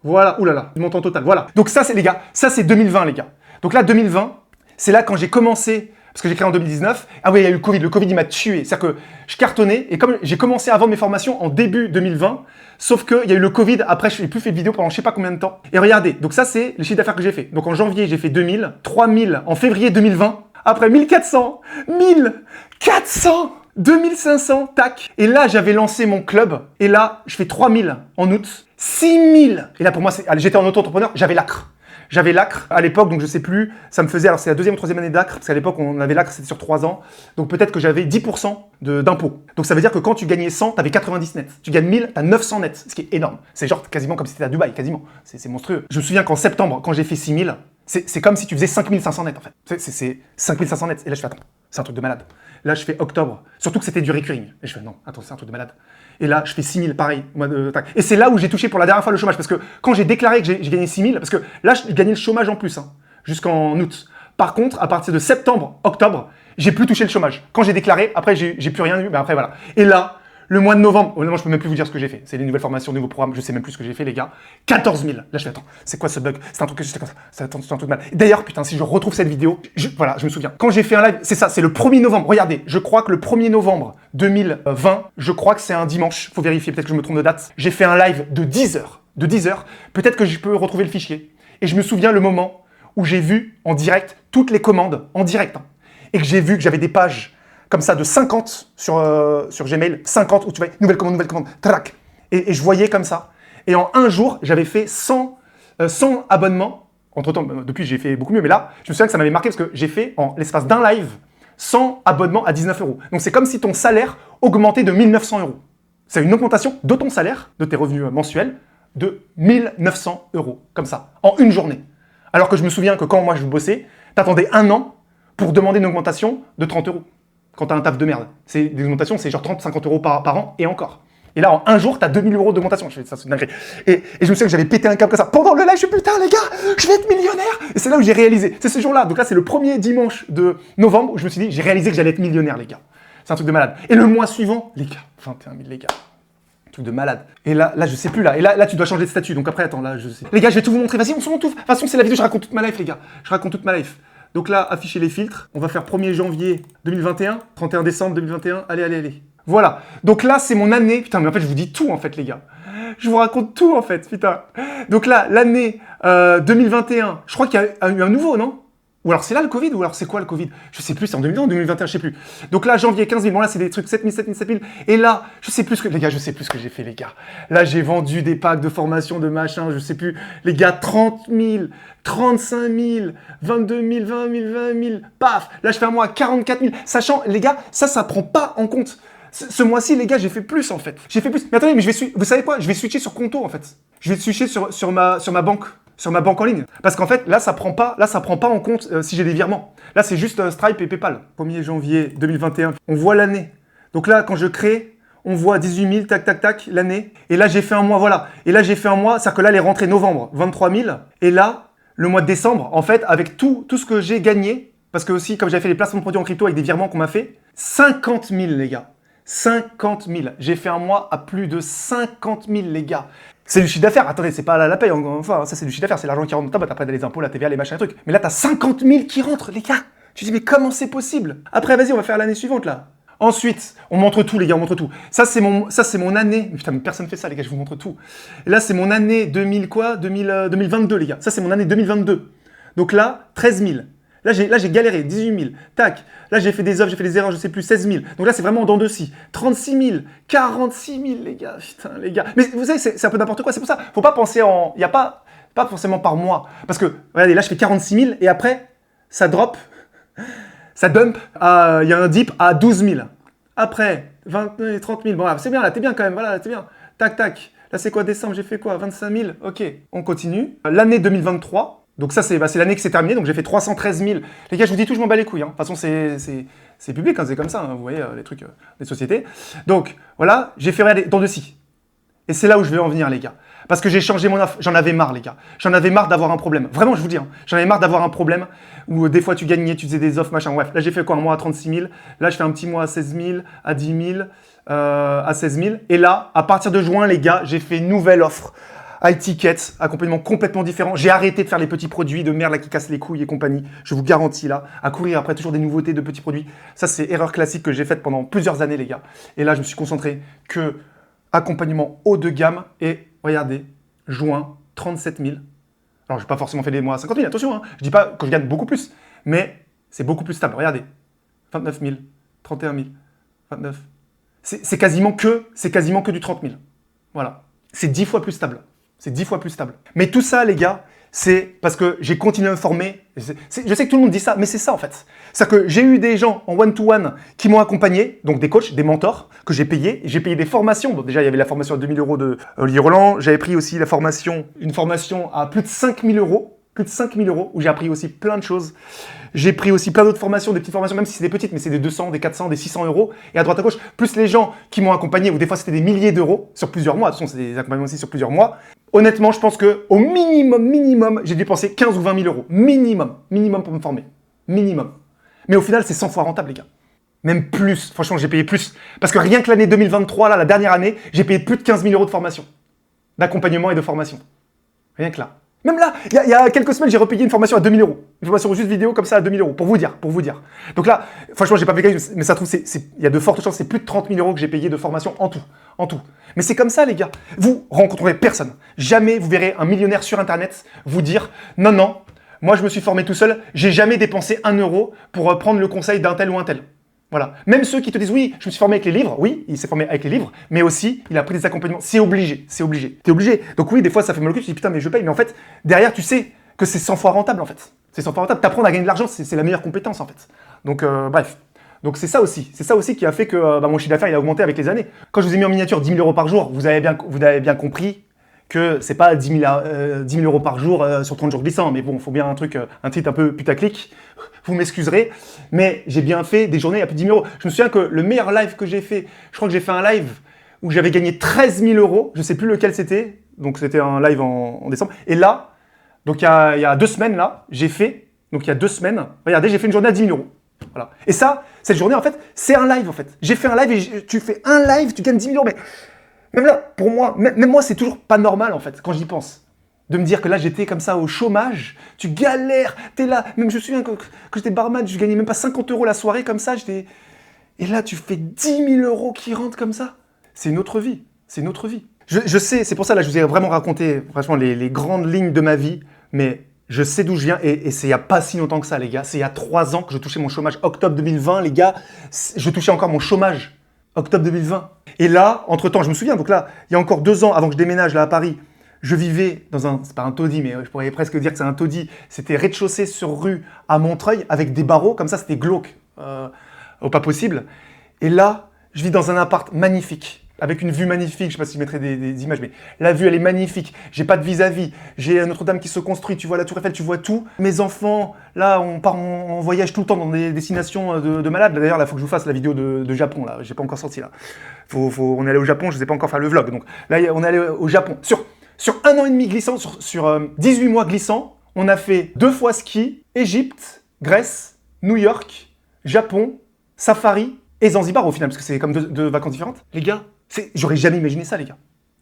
[SPEAKER 1] Voilà, oulala, le montant total, voilà. Donc ça, c'est les gars, ça c'est 2020, les gars. Donc là, 2020, c'est là quand j'ai commencé, parce que j'ai créé en 2019. Ah oui, il y a eu le Covid il m'a tué. C'est-à-dire que je cartonnais, et comme j'ai commencé à vendre mes formations en début 2020, sauf qu'il y a eu le Covid, après je n'ai plus fait de vidéo pendant je sais pas combien de temps. Et regardez, donc ça c'est le chiffre d'affaires que j'ai fait. Donc en janvier, j'ai fait 2000, 3000 en février 2020, après 1400, 1400 2500, tac. Et là, j'avais lancé mon club. Et là, je fais 3000 en août. 6000. Et là, pour moi, j'étais en auto-entrepreneur. J'avais l'acre. J'avais l'acre à l'époque, donc je sais plus. Ça me faisait, alors c'est la deuxième ou troisième année d'acre, parce qu'à l'époque, on avait l'acre, c'était sur 3 ans. Donc peut-être que j'avais 10% d'impôts. Donc ça veut dire que quand tu gagnais 100, tu avais 90 net. Tu gagnes 1000, tu as 900 net, ce qui est énorme. C'est genre quasiment comme si tu étais à Dubaï, quasiment. C'est monstrueux. Je me souviens qu'en septembre, quand j'ai fait 6000, c'est comme si tu faisais 5500 net en fait. C'est 5500 net. Et là, je fais attends, c'est un truc de malade. Là, je fais octobre. Surtout que c'était du recurring. Et je fais non, attends, c'est un truc de malade. Et là, je fais 6000, pareil. Et c'est là où j'ai touché pour la dernière fois le chômage. Parce que quand j'ai déclaré que j'ai gagné 6000, parce que là, je gagnais le chômage en plus, jusqu'en août. Par contre, à partir de septembre, octobre, j'ai plus touché le chômage. Quand j'ai déclaré, après, j'ai plus rien eu. Mais après, voilà. Et là, le mois de novembre, honnêtement, je peux même plus vous dire ce que j'ai fait. C'est les nouvelles formations, nouveaux programmes, je sais même plus ce que j'ai fait, les gars. 14 000. Là, je fais, attends, c'est quoi ce bug? C'est un truc que j'étais comme ça. C'est un truc de mal. D'ailleurs, putain, si je retrouve cette vidéo, voilà, je me souviens. Quand j'ai fait un live, c'est ça, c'est le 1er novembre. Regardez, je crois que le 1er novembre 2020, je crois que c'est un dimanche. Faut vérifier, peut-être que je me trompe de date. J'ai fait un live de 10 heures. De 10 heures. Peut-être que je peux retrouver le fichier. Et je me souviens le moment où j'ai vu en direct toutes les commandes, en direct. Et que j'ai vu que j'avais des pages comme ça de 50 sur Gmail, 50 où tu vois, nouvelle commande, trac. Et je voyais comme ça. Et en un jour, j'avais fait 100 abonnements. Entre-temps, depuis, j'ai fait beaucoup mieux. Mais là, je me souviens que ça m'avait marqué parce que j'ai fait, en l'espace d'un live, 100 abonnements à 19 €. Donc c'est comme si ton salaire augmentait de 1900 €. C'est une augmentation de ton salaire, de tes revenus mensuels, de 1900 €. Comme ça, en une journée. Alors que je me souviens que quand moi je bossais, t'attendais un an pour demander une augmentation de 30 €. Quand t'as un taf de merde. C'est des augmentations, c'est genre 30-50 € par an et encore. Et là, en un jour, t'as 2000 € d'augmentation. Je fais ça, c'est dingue. Et je me souviens que j'avais pété un câble comme ça. Pendant le live, je suis putain, les gars, je vais être millionnaire. Et c'est là où j'ai réalisé. C'est ce jour-là. Donc là, c'est le premier dimanche de novembre où je me suis dit, j'ai réalisé que j'allais être millionnaire, les gars. C'est un truc de malade. Et le mois suivant, les gars, 21 000, les gars. Un truc de malade. Et là, je sais plus là. Et là, tu dois changer de statut. Donc après, attends, là, je sais. Les gars, je vais tout vous montrer. Vas-y, on se montre tout. De toute façon, c'est la vidéo, je raconte toute ma life, les gars. Je raconte toute ma life. Donc là, afficher les filtres. On va faire 1er janvier 2021, 31 décembre 2021. Allez. Voilà. Donc là, c'est mon année. Putain, mais en fait, je vous dis tout, en fait, les gars. Je vous raconte tout, en fait, putain. Donc là, l'année 2021, je crois qu'il y a eu un nouveau, non? Ou alors c'est là le Covid, ou alors c'est quoi le Covid? Je sais plus, c'est en 2020 ou 2021, je sais plus. Donc là, janvier, 15 000. Bon, là, c'est des trucs 7 000, 7 000, 7 000. Et là, je sais plus ce que... Les gars, je sais plus ce que j'ai fait, les gars. Là, j'ai vendu des packs de formation, de machin, je sais plus. Les gars, 30 000, 35 000, 22 000, 20 000, 20 000. Paf! Là, je fais un mois à 44 000. Sachant, les gars, ça prend pas en compte. Ce mois-ci, les gars, j'ai fait plus, en fait. J'ai fait plus. Mais attendez, mais vous savez quoi? Je vais switcher sur Conto, en fait. Je vais switcher sur ma banque. Sur ma banque en ligne. Parce qu'en fait, là, ça prend pas en compte si j'ai des virements. Là, c'est juste Stripe et PayPal. 1er janvier 2021, on voit l'année. Donc là, quand je crée, on voit 18 000, tac, tac, tac, l'année. Et là, j'ai fait un mois, voilà. Et là, j'ai fait un mois, c'est-à-dire que là, les rentrées novembre, 23 000. Et là, le mois de décembre, en fait, avec tout ce que j'ai gagné, parce que aussi, comme j'avais fait les placements de produits en crypto avec des virements qu'on m'a fait, 50 000, les gars. 50 000. J'ai fait un mois à plus de 50 000, les gars. C'est du chiffre d'affaires. Attendez, c'est pas la paye. Enfin, ça, c'est du chiffre d'affaires. C'est l'argent qui rentre dans ta boîte. Après, t'as les impôts, la TVA, les machins, les trucs. Mais là, t'as 50 000 qui rentrent, les gars. Tu dis, mais comment c'est possible? Après, vas-y, on va faire l'année suivante, là. Ensuite, on montre tout, les gars, on montre tout. Ça, c'est mon année. Putain, mais personne ne fait ça, les gars, je vous montre tout. Et là, c'est mon année 2022, les gars. Ça, c'est mon année 2022. Donc là, 13 000. Là, j'ai galéré, 18 000. Tac. Là, j'ai fait des offres, j'ai fait des erreurs, je sais plus, 16 000. Donc là, c'est vraiment dans deux scies. 36 000, 46 000, les gars. Putain, les gars. Mais vous savez, c'est un peu n'importe quoi. C'est pour ça. Faut pas penser en... Il n'y a pas forcément par mois. Parce que, regardez, là, je fais 46 000 et après, ça drop. Ça dump. Il y a un dip à 12 000. Après, 20 000, 30 000. Bon, c'est bien, là, t'es bien quand même. Voilà, t'es bien. Tac, tac. Là, c'est quoi, décembre? J'ai fait quoi? 25 000. Ok. On continue. L'année 2023. Donc ça, c'est l'année qui s'est terminée, donc j'ai fait 313 000. Les gars, je vous dis tout, je m'en bats les couilles. Hein. De toute façon, c'est public, hein, c'est comme ça, hein, vous voyez, les trucs des sociétés. Donc, voilà, j'ai fait regarder dans deux scies. Et c'est là où je vais en venir, les gars. Parce que j'ai changé mon offre. J'en avais marre, les gars. J'en avais marre d'avoir un problème. Vraiment, je vous dis. Hein. J'en avais marre d'avoir un problème où des fois tu gagnais, tu faisais des offres, machin. Bref, là j'ai fait quoi? Un mois à 36 000. Là, je fais un petit mois à 16 000, à 10 000, à 16 000. Et là, à partir de juin, les gars, j'ai fait une nouvelle offre. High ticket, accompagnement complètement différent. J'ai arrêté de faire les petits produits de merde là, qui cassent les couilles et compagnie. Je vous garantis là, à courir après toujours des nouveautés de petits produits. Ça, c'est erreur classique que j'ai faite pendant plusieurs années, les gars. Et là, je me suis concentré que accompagnement haut de gamme. Et regardez, juin, 37 000. Alors, je n'ai pas forcément fait des mois à 50 000, attention. Hein. Je dis pas que je gagne beaucoup plus, mais c'est beaucoup plus stable. Regardez, 29 000, 31 000, 29. C'est quasiment que du 30 000. Voilà. C'est 10 fois plus stable. C'est 10 fois plus stable. Mais tout ça, les gars, c'est parce que j'ai continué à me former. Je sais que tout le monde dit ça, mais c'est ça en fait. C'est-à-dire que j'ai eu des gens en one-to-one qui m'ont accompagné, donc des coachs, des mentors, que j'ai payés. J'ai payé des formations. Bon, déjà, il y avait la formation à 2 000 € de Olivier Roland. J'avais pris aussi une formation à plus de 5 000 €. Plus de 5 000 €, où j'ai appris aussi plein de choses. J'ai pris aussi plein d'autres formations, des petites formations, même si c'est des petites, mais c'est des 200, des 400, des 600 €. Et à droite à gauche, plus les gens qui m'ont accompagné, ou des fois c'était des milliers d'euros sur plusieurs mois. Attention, c'est des accompagnements aussi sur plusieurs mois. Honnêtement, je pense qu'au minimum, j'ai dépensé 15 ou 20 000 €. Minimum pour me former. Minimum. Mais au final, c'est 100 fois rentable, les gars. Même plus. Franchement, j'ai payé plus. Parce que rien que l'année 2023, là, la dernière année, j'ai payé plus de 15 000 € de formation. D'accompagnement et de formation. Rien que là. Même là, il y a quelques semaines, j'ai repayé une formation à 2 000 €. Une formation juste vidéo comme ça à 2 000 €, pour vous dire. Donc là, franchement, j'ai pas fait gagner, mais ça trouve, il y a de fortes chances, c'est plus de 30 000 € que j'ai payé de formation en tout. Mais c'est comme ça, les gars. Vous rencontrerez personne. Jamais vous verrez un millionnaire sur Internet vous dire « Non, moi je me suis formé tout seul, j'ai jamais dépensé 1 € pour prendre le conseil d'un tel ou un tel. » Voilà. Même ceux qui te disent « Oui, je me suis formé avec les livres. » Oui, il s'est formé avec les livres, mais aussi, il a pris des accompagnements. C'est obligé. T'es obligé. Donc oui, des fois, ça fait mal au cul. Tu dis « Putain, mais je paye. » Mais en fait, derrière, tu sais que c'est 100 fois rentable, en fait. C'est 100 fois rentable. T'apprends à gagner de l'argent, c'est la meilleure compétence, en fait. Donc, bref. Donc c'est ça aussi. C'est ça aussi qui a fait que mon chiffre d'affaires, il a augmenté avec les années. Quand je vous ai mis en miniature 10 000 € par jour, vous avez bien compris que c'est pas 10 000 € par jour sur 30 jours glissants. Mais bon, il faut bien un titre un peu putaclic. Vous m'excuserez, mais j'ai bien fait des journées à plus de 10 000 €. Je me souviens que le meilleur live que j'ai fait, je crois que j'ai fait un live où j'avais gagné 13 000 €. Je sais plus lequel c'était. Donc c'était un live en décembre. Et là, donc il y a 2 semaines là, regardez, j'ai fait une journée à 10 000 €. Voilà. Et ça, cette journée, en fait, c'est un live, en fait. J'ai fait un live et tu fais un live, tu gagnes 10 000 €. Mais même là, pour moi, même moi, c'est toujours pas normal, en fait, quand j'y pense. De me dire que là, j'étais comme ça au chômage, tu galères, t'es là. Même je me souviens que j'étais barman, je gagnais même pas 50 € la soirée comme ça. Et là, tu fais 10 000 € qui rentrent comme ça. C'est une autre vie. Je sais, c'est pour ça, là, je vous ai vraiment raconté, franchement, les grandes lignes de ma vie, mais je sais d'où je viens et c'est il n'y a pas si longtemps que ça, les gars. C'est il y a 3 ans que je touchais mon chômage. Octobre 2020, les gars, je touchais encore mon chômage. Octobre 2020. Et là, entre-temps, je me souviens, donc là, il y a encore 2 ans avant que je déménage là à Paris, je vivais dans c'est pas un taudis, mais je pourrais presque dire que c'est un taudis. C'était rez-de-chaussée sur rue à Montreuil avec des barreaux, comme ça, c'était glauque, au pas possible. Et là, je vis dans un appart magnifique. Avec une vue magnifique, je sais pas si je mettrai des images, mais la vue elle est magnifique, j'ai pas de vis-à-vis, j'ai Notre-Dame qui se construit, tu vois la Tour Eiffel, tu vois tout. Mes enfants, là on part en voyage tout le temps dans des destinations de malades. D'ailleurs là il faut que je vous fasse la vidéo de Japon, là, j'ai pas encore sorti là. On est allé au Japon, je sais pas encore faire le vlog, donc là on est allé au Japon. Sur 1 an et demi glissant, sur 18 mois glissant, on a fait 2 fois ski, Égypte, Grèce, New York, Japon, Safari et Zanzibar au final, parce que c'est comme deux vacances différentes. Les gars, j'aurais jamais imaginé ça, les gars.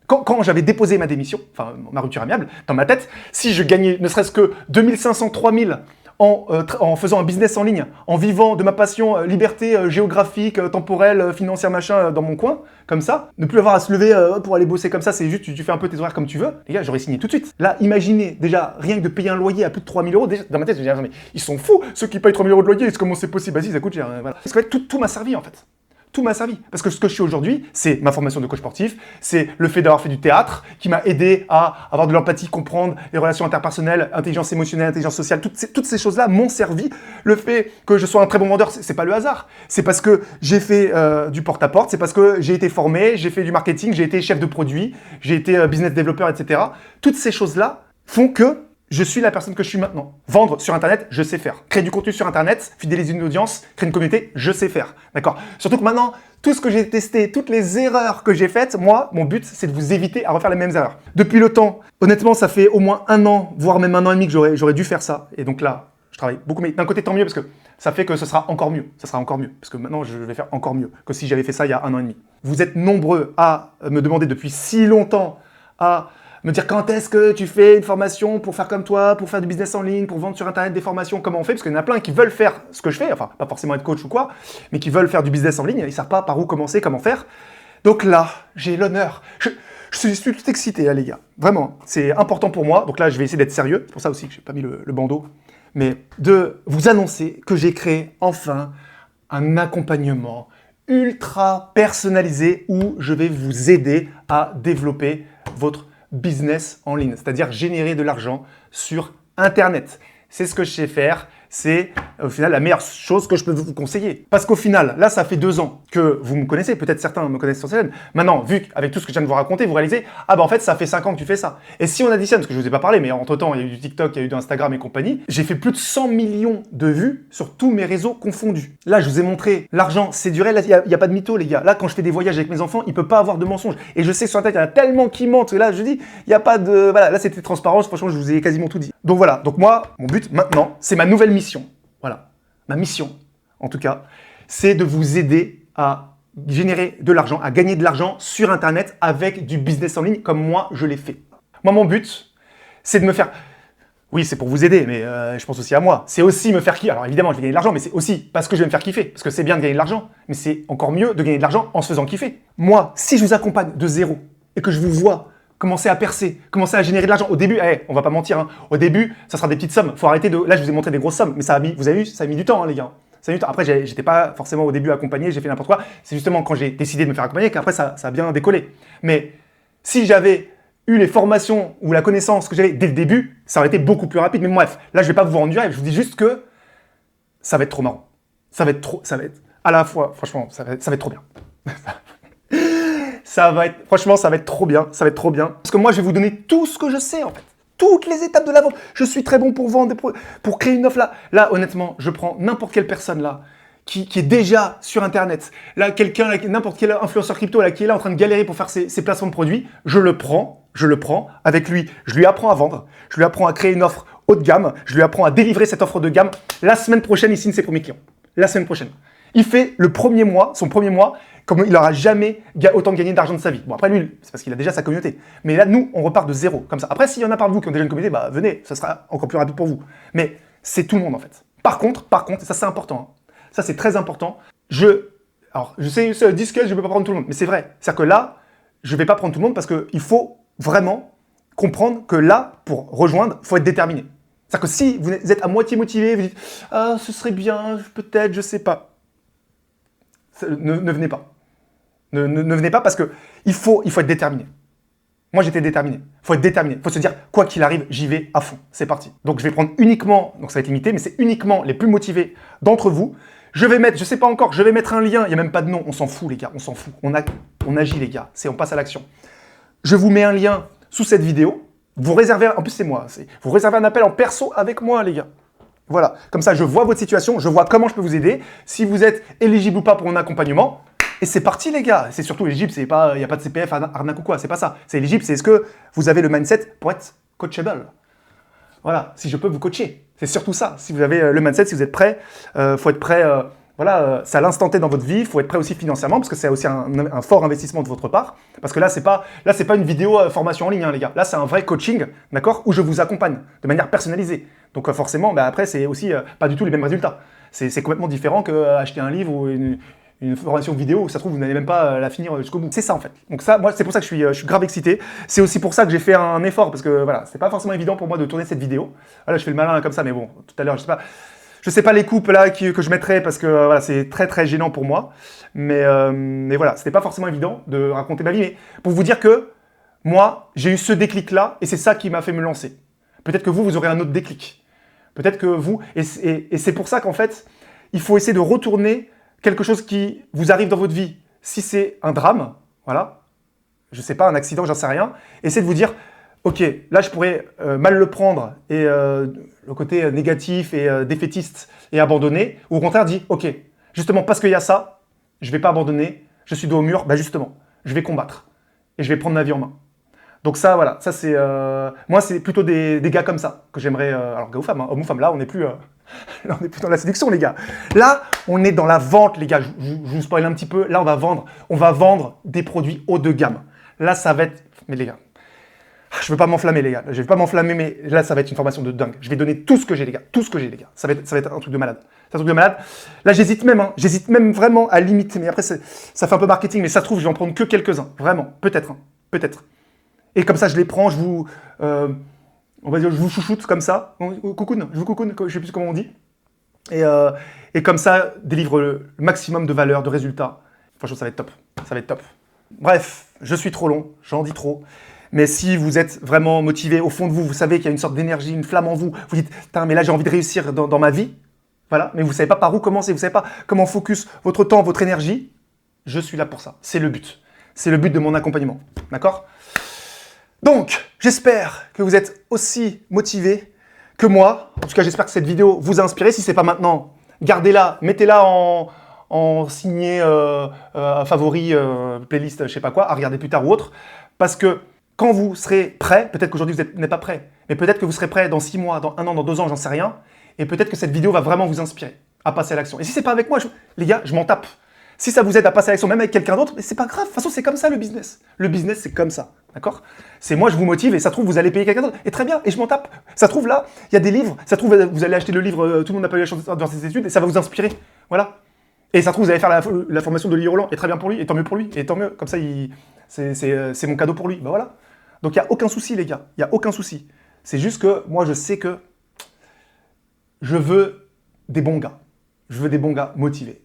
[SPEAKER 1] Quand j'avais déposé ma démission, enfin ma rupture amiable, dans ma tête, si je gagnais ne serait-ce que 2500, 3000 en faisant un business en ligne, en vivant de ma passion liberté géographique, temporelle, financière, machin, dans mon coin, comme ça, ne plus avoir à se lever pour aller bosser comme ça, c'est juste, tu fais un peu tes horaires comme tu veux, les gars, j'aurais signé tout de suite. Là, imaginez, déjà, rien que de payer un loyer à plus de 3000 €, déjà, dans ma tête, je me dis, mais ils sont fous, ceux qui payent 3000 € de loyer, comment c'est possible? Vas-y, ça coûte cher, voilà. Parce que tout m'a servi, en fait. Tout m'a servi. Parce que ce que je suis aujourd'hui, c'est ma formation de coach sportif, c'est le fait d'avoir fait du théâtre qui m'a aidé à avoir de l'empathie, comprendre les relations interpersonnelles, intelligence émotionnelle, intelligence sociale, toutes ces choses-là m'ont servi. Le fait que je sois un très bon vendeur, c'est pas le hasard. C'est parce que j'ai fait du porte-à-porte, c'est parce que j'ai été formé, j'ai fait du marketing, j'ai été chef de produit, j'ai été business développeur, etc. Toutes ces choses-là font que je suis la personne que je suis maintenant. Vendre sur Internet, je sais faire. Créer du contenu sur Internet, fidéliser une audience, créer une communauté, je sais faire. D'accord? Surtout que maintenant, tout ce que j'ai testé, toutes les erreurs que j'ai faites, moi, mon but, c'est de vous éviter à refaire les mêmes erreurs. Depuis le temps, honnêtement, ça fait au moins 1 an, voire même 1 an et demi que j'aurais dû faire ça. Et donc là, je travaille beaucoup. Mais d'un côté, tant mieux, parce que ça fait que ce sera encore mieux. Ça sera encore mieux. Parce que maintenant, je vais faire encore mieux que si j'avais fait ça il y a 1 an et demi. Vous êtes nombreux à me demander depuis si longtemps à me dire quand est-ce que tu fais une formation pour faire comme toi, pour faire du business en ligne, pour vendre sur Internet des formations, comment on fait? Parce qu'il y en a plein qui veulent faire ce que je fais, enfin, pas forcément être coach ou quoi, mais qui veulent faire du business en ligne, ils ne savent pas par où commencer, comment faire. Donc là, j'ai l'honneur. Je suis tout excité, là, les gars. Vraiment, c'est important pour moi. Donc là, je vais essayer d'être sérieux. C'est pour ça aussi que je n'ai pas mis le bandeau. Mais de vous annoncer que j'ai créé enfin un accompagnement ultra personnalisé où je vais vous aider à développer votre business en ligne, c'est-à-dire générer de l'argent sur Internet. C'est ce que je sais faire. C'est au final la meilleure chose que je peux vous conseiller. Parce qu'au final, là, ça fait 2 ans que vous me connaissez, peut-être certains me connaissent sur scène. Maintenant, vu qu'avec tout ce que je viens de vous raconter, vous réalisez, ah bah en fait, ça fait 5 ans que tu fais ça. Et si on additionne, parce que je ne vous ai pas parlé, mais entre-temps, il y a eu du TikTok, il y a eu de Instagram et compagnie, j'ai fait plus de 100 millions de vues sur tous mes réseaux confondus. Là, je vous ai montré, l'argent, c'est du réel, il n'y a pas de mytho, les gars. Là, quand je fais des voyages avec mes enfants, il ne peut pas avoir de mensonges. Et je sais que sur Internet, il y en a tellement qui mentent. Là, je dis, il n'y a pas de... Voilà, là, c'était transparence. Franchement, je vous ai quasiment tout dit. Donc voilà. Donc moi, mon but maintenant, c'est ma nouvelle mission. Voilà, ma mission, en tout cas, c'est de vous aider à générer de l'argent, à gagner de l'argent sur Internet avec du business en ligne comme moi, je l'ai fait. Moi, mon but, c'est de me faire... Oui, c'est pour vous aider, mais je pense aussi à moi. C'est aussi me faire kiffer. Alors évidemment, je vais gagner de l'argent, mais c'est aussi parce que je vais me faire kiffer. Parce que c'est bien de gagner de l'argent, mais c'est encore mieux de gagner de l'argent en se faisant kiffer. Moi, si je vous accompagne de zéro et que je vous vois commencer à percer, commencer à générer de l'argent. Au début, on va pas mentir, hein. Au début, ça sera des petites sommes. Faut arrêter de... Là, je vous ai montré des grosses sommes, mais ça a mis, vous avez vu, ça a mis du temps, hein, les gars. Ça a mis du temps. Après, j'étais pas forcément au début accompagné, j'ai fait n'importe quoi. C'est justement quand j'ai décidé de me faire accompagner qu'après, ça a bien décollé. Mais si j'avais eu les formations ou la connaissance que j'avais dès le début, ça aurait été beaucoup plus rapide. Mais bref, là, je vais pas vous vendre du rêve. Je vous dis juste que ça va être trop marrant. Ça va être à la fois, franchement, ça va être trop bien. Franchement, ça va être trop bien, ça va être trop bien. Parce que moi, je vais vous donner tout ce que je sais, en fait. Toutes les étapes de la vente. Je suis très bon pour vendre, pour créer une offre là. Là, honnêtement, je prends n'importe quelle personne là, qui est déjà sur Internet. Là, quelqu'un, n'importe quel influenceur crypto là, qui est là en train de galérer pour faire ses placements de produits. Je le prends avec lui. Je lui apprends à vendre. Je lui apprends à créer une offre haut de gamme. Je lui apprends à délivrer cette offre de gamme. La semaine prochaine, il signe ses premiers clients. La semaine prochaine. Il fait son premier mois, comme il n'aura jamais autant gagné d'argent de sa vie. Bon, après lui, c'est parce qu'il a déjà sa communauté. Mais là, nous, on repart de zéro, comme ça. Après, s'il y en a parmi vous qui ont déjà une communauté, bah venez, ça sera encore plus rapide pour vous. Mais c'est tout le monde, en fait. Par contre, et ça c'est important, hein. Ça c'est très important, alors, je sais, c'est disque, je ne peux pas prendre tout le monde, mais c'est vrai. C'est-à-dire que là, je ne vais pas prendre tout le monde parce qu'il faut vraiment comprendre que là, pour rejoindre, il faut être déterminé. C'est-à-dire que si vous êtes à moitié motivé, vous dites « Ah, ce serait bien, peut-être, je ne sais pas », ne venez pas. Ne venez pas parce qu'il faut être déterminé. Moi, j'étais déterminé. Il faut être déterminé. Il faut se dire, quoi qu'il arrive, j'y vais à fond. C'est parti. Donc, je vais prendre uniquement, donc ça va être limité, mais c'est uniquement les plus motivés d'entre vous. Je vais mettre, je ne sais pas encore, je vais mettre un lien. Il n'y a même pas de nom. On s'en fout, les gars. On s'en fout. On agit, les gars. On passe à l'action. Je vous mets un lien sous cette vidéo. Vous réservez, en plus, c'est moi. Vous réservez un appel en perso avec moi, les gars. Voilà. Comme ça, je vois votre situation. Je vois comment je peux vous aider. Si vous êtes éligible ou pas pour mon accompagnement. Et c'est parti, les gars. C'est surtout éligible, il n'y a pas de CPF, arnaque ou quoi, c'est pas ça. C'est éligible, c'est est-ce que vous avez le mindset pour être coachable. Voilà, si je peux vous coacher. C'est surtout ça. Si vous avez le mindset, si vous êtes prêt, faut être prêt, c'est à l'instant T dans votre vie, il faut être prêt aussi financièrement, parce que c'est aussi un fort investissement de votre part. Parce que là, c'est pas une vidéo formation en ligne, hein, les gars. Là, c'est un vrai coaching, d'accord, où je vous accompagne de manière personnalisée. Donc forcément, après, c'est aussi pas du tout les mêmes résultats. C'est complètement différent qu'acheter un livre ou une formation vidéo, ça se trouve, vous n'allez même pas la finir jusqu'au bout. C'est ça, en fait. Donc ça, moi, c'est pour ça que je suis grave excité. C'est aussi pour ça que j'ai fait un effort, parce que voilà, c'était pas forcément évident pour moi de tourner cette vidéo. Voilà, je fais le malin comme ça, mais bon, tout à l'heure, je sais pas les coupes là que je mettrai, parce que voilà, c'est très très gênant pour moi. Mais voilà, c'était pas forcément évident de raconter ma vie, mais pour vous dire que moi, j'ai eu ce déclic-là, et c'est ça qui m'a fait me lancer. Peut-être que vous aurez un autre déclic. Peut-être que vous, et c'est pour ça qu'en fait, il faut essayer de retourner quelque chose qui vous arrive dans votre vie. Si c'est un drame, voilà, je sais pas, un accident, j'en sais rien, essayez de vous dire, ok, là je pourrais mal le prendre et le côté négatif et défaitiste et abandonner, ou au contraire dire, ok, justement parce qu'il y a ça, je vais pas abandonner, je suis dos au mur, bah justement, je vais combattre et je vais prendre ma vie en main. Donc ça, voilà, ça c'est, moi c'est plutôt des gars comme ça que j'aimerais, alors gars ou femmes, hein, homme ou femme, là on n'est plus, là, on n'est plus dans la séduction les gars. Là, on est dans la vente les gars, je vous spoil un petit peu, là on va vendre des produits haut de gamme. Là ça va être, mais les gars, je veux pas m'enflammer les gars, je vais pas m'enflammer mais là ça va être une formation de dingue. Je vais donner tout ce que j'ai les gars, tout ce que j'ai les gars. Ça va être un truc de malade. C'est un truc de malade. Là j'hésite même, hein, j'hésite même vraiment à limiter, mais après ça fait un peu marketing, mais ça se trouve je vais en prendre que quelques-uns, vraiment, peut-être, hein, peut-être. Et comme ça je les prends, je vous, on va dire je vous chouchoute comme ça, coucoune, je vous coucoune, je sais plus comment on dit. Et comme ça délivre le maximum de valeur, de résultats. Franchement ça va être top, ça va être top. Bref, je suis trop long, j'en dis trop. Mais si vous êtes vraiment motivé au fond de vous, vous savez qu'il y a une sorte d'énergie, une flamme en vous, vous dites, putain, mais là j'ai envie de réussir dans ma vie, voilà, mais vous ne savez pas par où commencer, vous ne savez pas comment focus votre temps, votre énergie, je suis là pour ça. C'est le but. C'est le but de mon accompagnement. D'accord? Donc, j'espère que vous êtes aussi motivé que moi. En tout cas, j'espère que cette vidéo vous a inspiré. Si ce n'est pas maintenant, gardez-la, mettez-la en signé favori, playlist, je ne sais pas quoi, à regarder plus tard ou autre. Parce que quand vous serez prêt, peut-être qu'aujourd'hui vous n'êtes pas prêt, mais peut-être que vous serez prêt dans 6 mois, dans 1 an, dans 2 ans, j'en sais rien, et peut-être que cette vidéo va vraiment vous inspirer à passer à l'action. Et si c'est pas avec moi, les gars, je m'en tape. Si ça vous aide à passer à l'action, même avec quelqu'un d'autre, c'est pas grave. De toute façon, c'est comme ça le business. Le business, c'est comme ça, d'accord? C'est moi, je vous motive, et ça trouve, vous allez payer quelqu'un d'autre. Et très bien, et je m'en tape. Ça trouve là, il y a des livres. Ça trouve, vous allez acheter le livre, tout le monde n'a pas eu la chance de faire ses études, et ça va vous inspirer. Voilà. Et ça trouve, vous allez faire la formation de Louis Roland, et très bien pour lui, et tant mieux pour lui, et tant mieux. Comme ça, c'est mon cadeau pour lui. Ben voilà. Donc, il n'y a aucun souci, les gars. Il n'y a aucun souci. C'est juste que moi, je sais que je veux des bons gars. Je veux des bons gars motivés.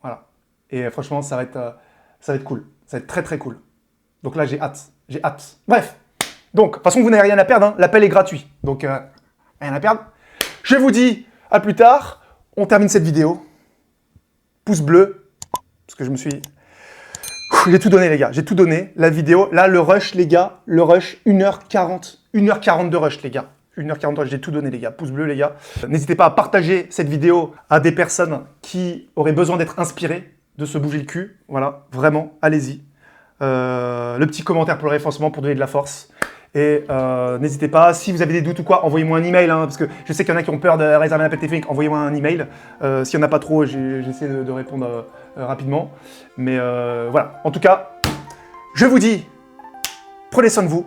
[SPEAKER 1] Voilà. Et franchement, ça va être cool. Ça va être très, très cool. Donc là, j'ai hâte. J'ai hâte. Bref. Donc, de toute façon, vous n'avez rien à perdre. Hein. L'appel est gratuit. Donc, rien à perdre. Je vous dis à plus tard. On termine cette vidéo. Pouce bleu. Parce que je me suis... J'ai tout donné, les gars. J'ai tout donné. La vidéo. Là, le rush, les gars. Le rush, 1h40. 1h40 de rush, les gars. 1h40 de rush. J'ai tout donné, les gars. Pouce bleu, les gars. N'hésitez pas à partager cette vidéo à des personnes qui auraient besoin d'être inspirées, de se bouger le cul. Voilà. Vraiment. Allez-y. Le petit commentaire pour le référencement pour donner de la force. Et n'hésitez pas, si vous avez des doutes ou quoi, envoyez-moi un email, hein, parce que je sais qu'il y en a qui ont peur de réserver un appel téléphonique, envoyez-moi un email. S'il n'y en a pas trop, j'essaie de répondre rapidement. Mais voilà, en tout cas, je vous dis, prenez soin de vous,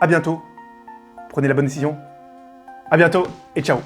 [SPEAKER 1] à bientôt, prenez la bonne décision, à bientôt et ciao.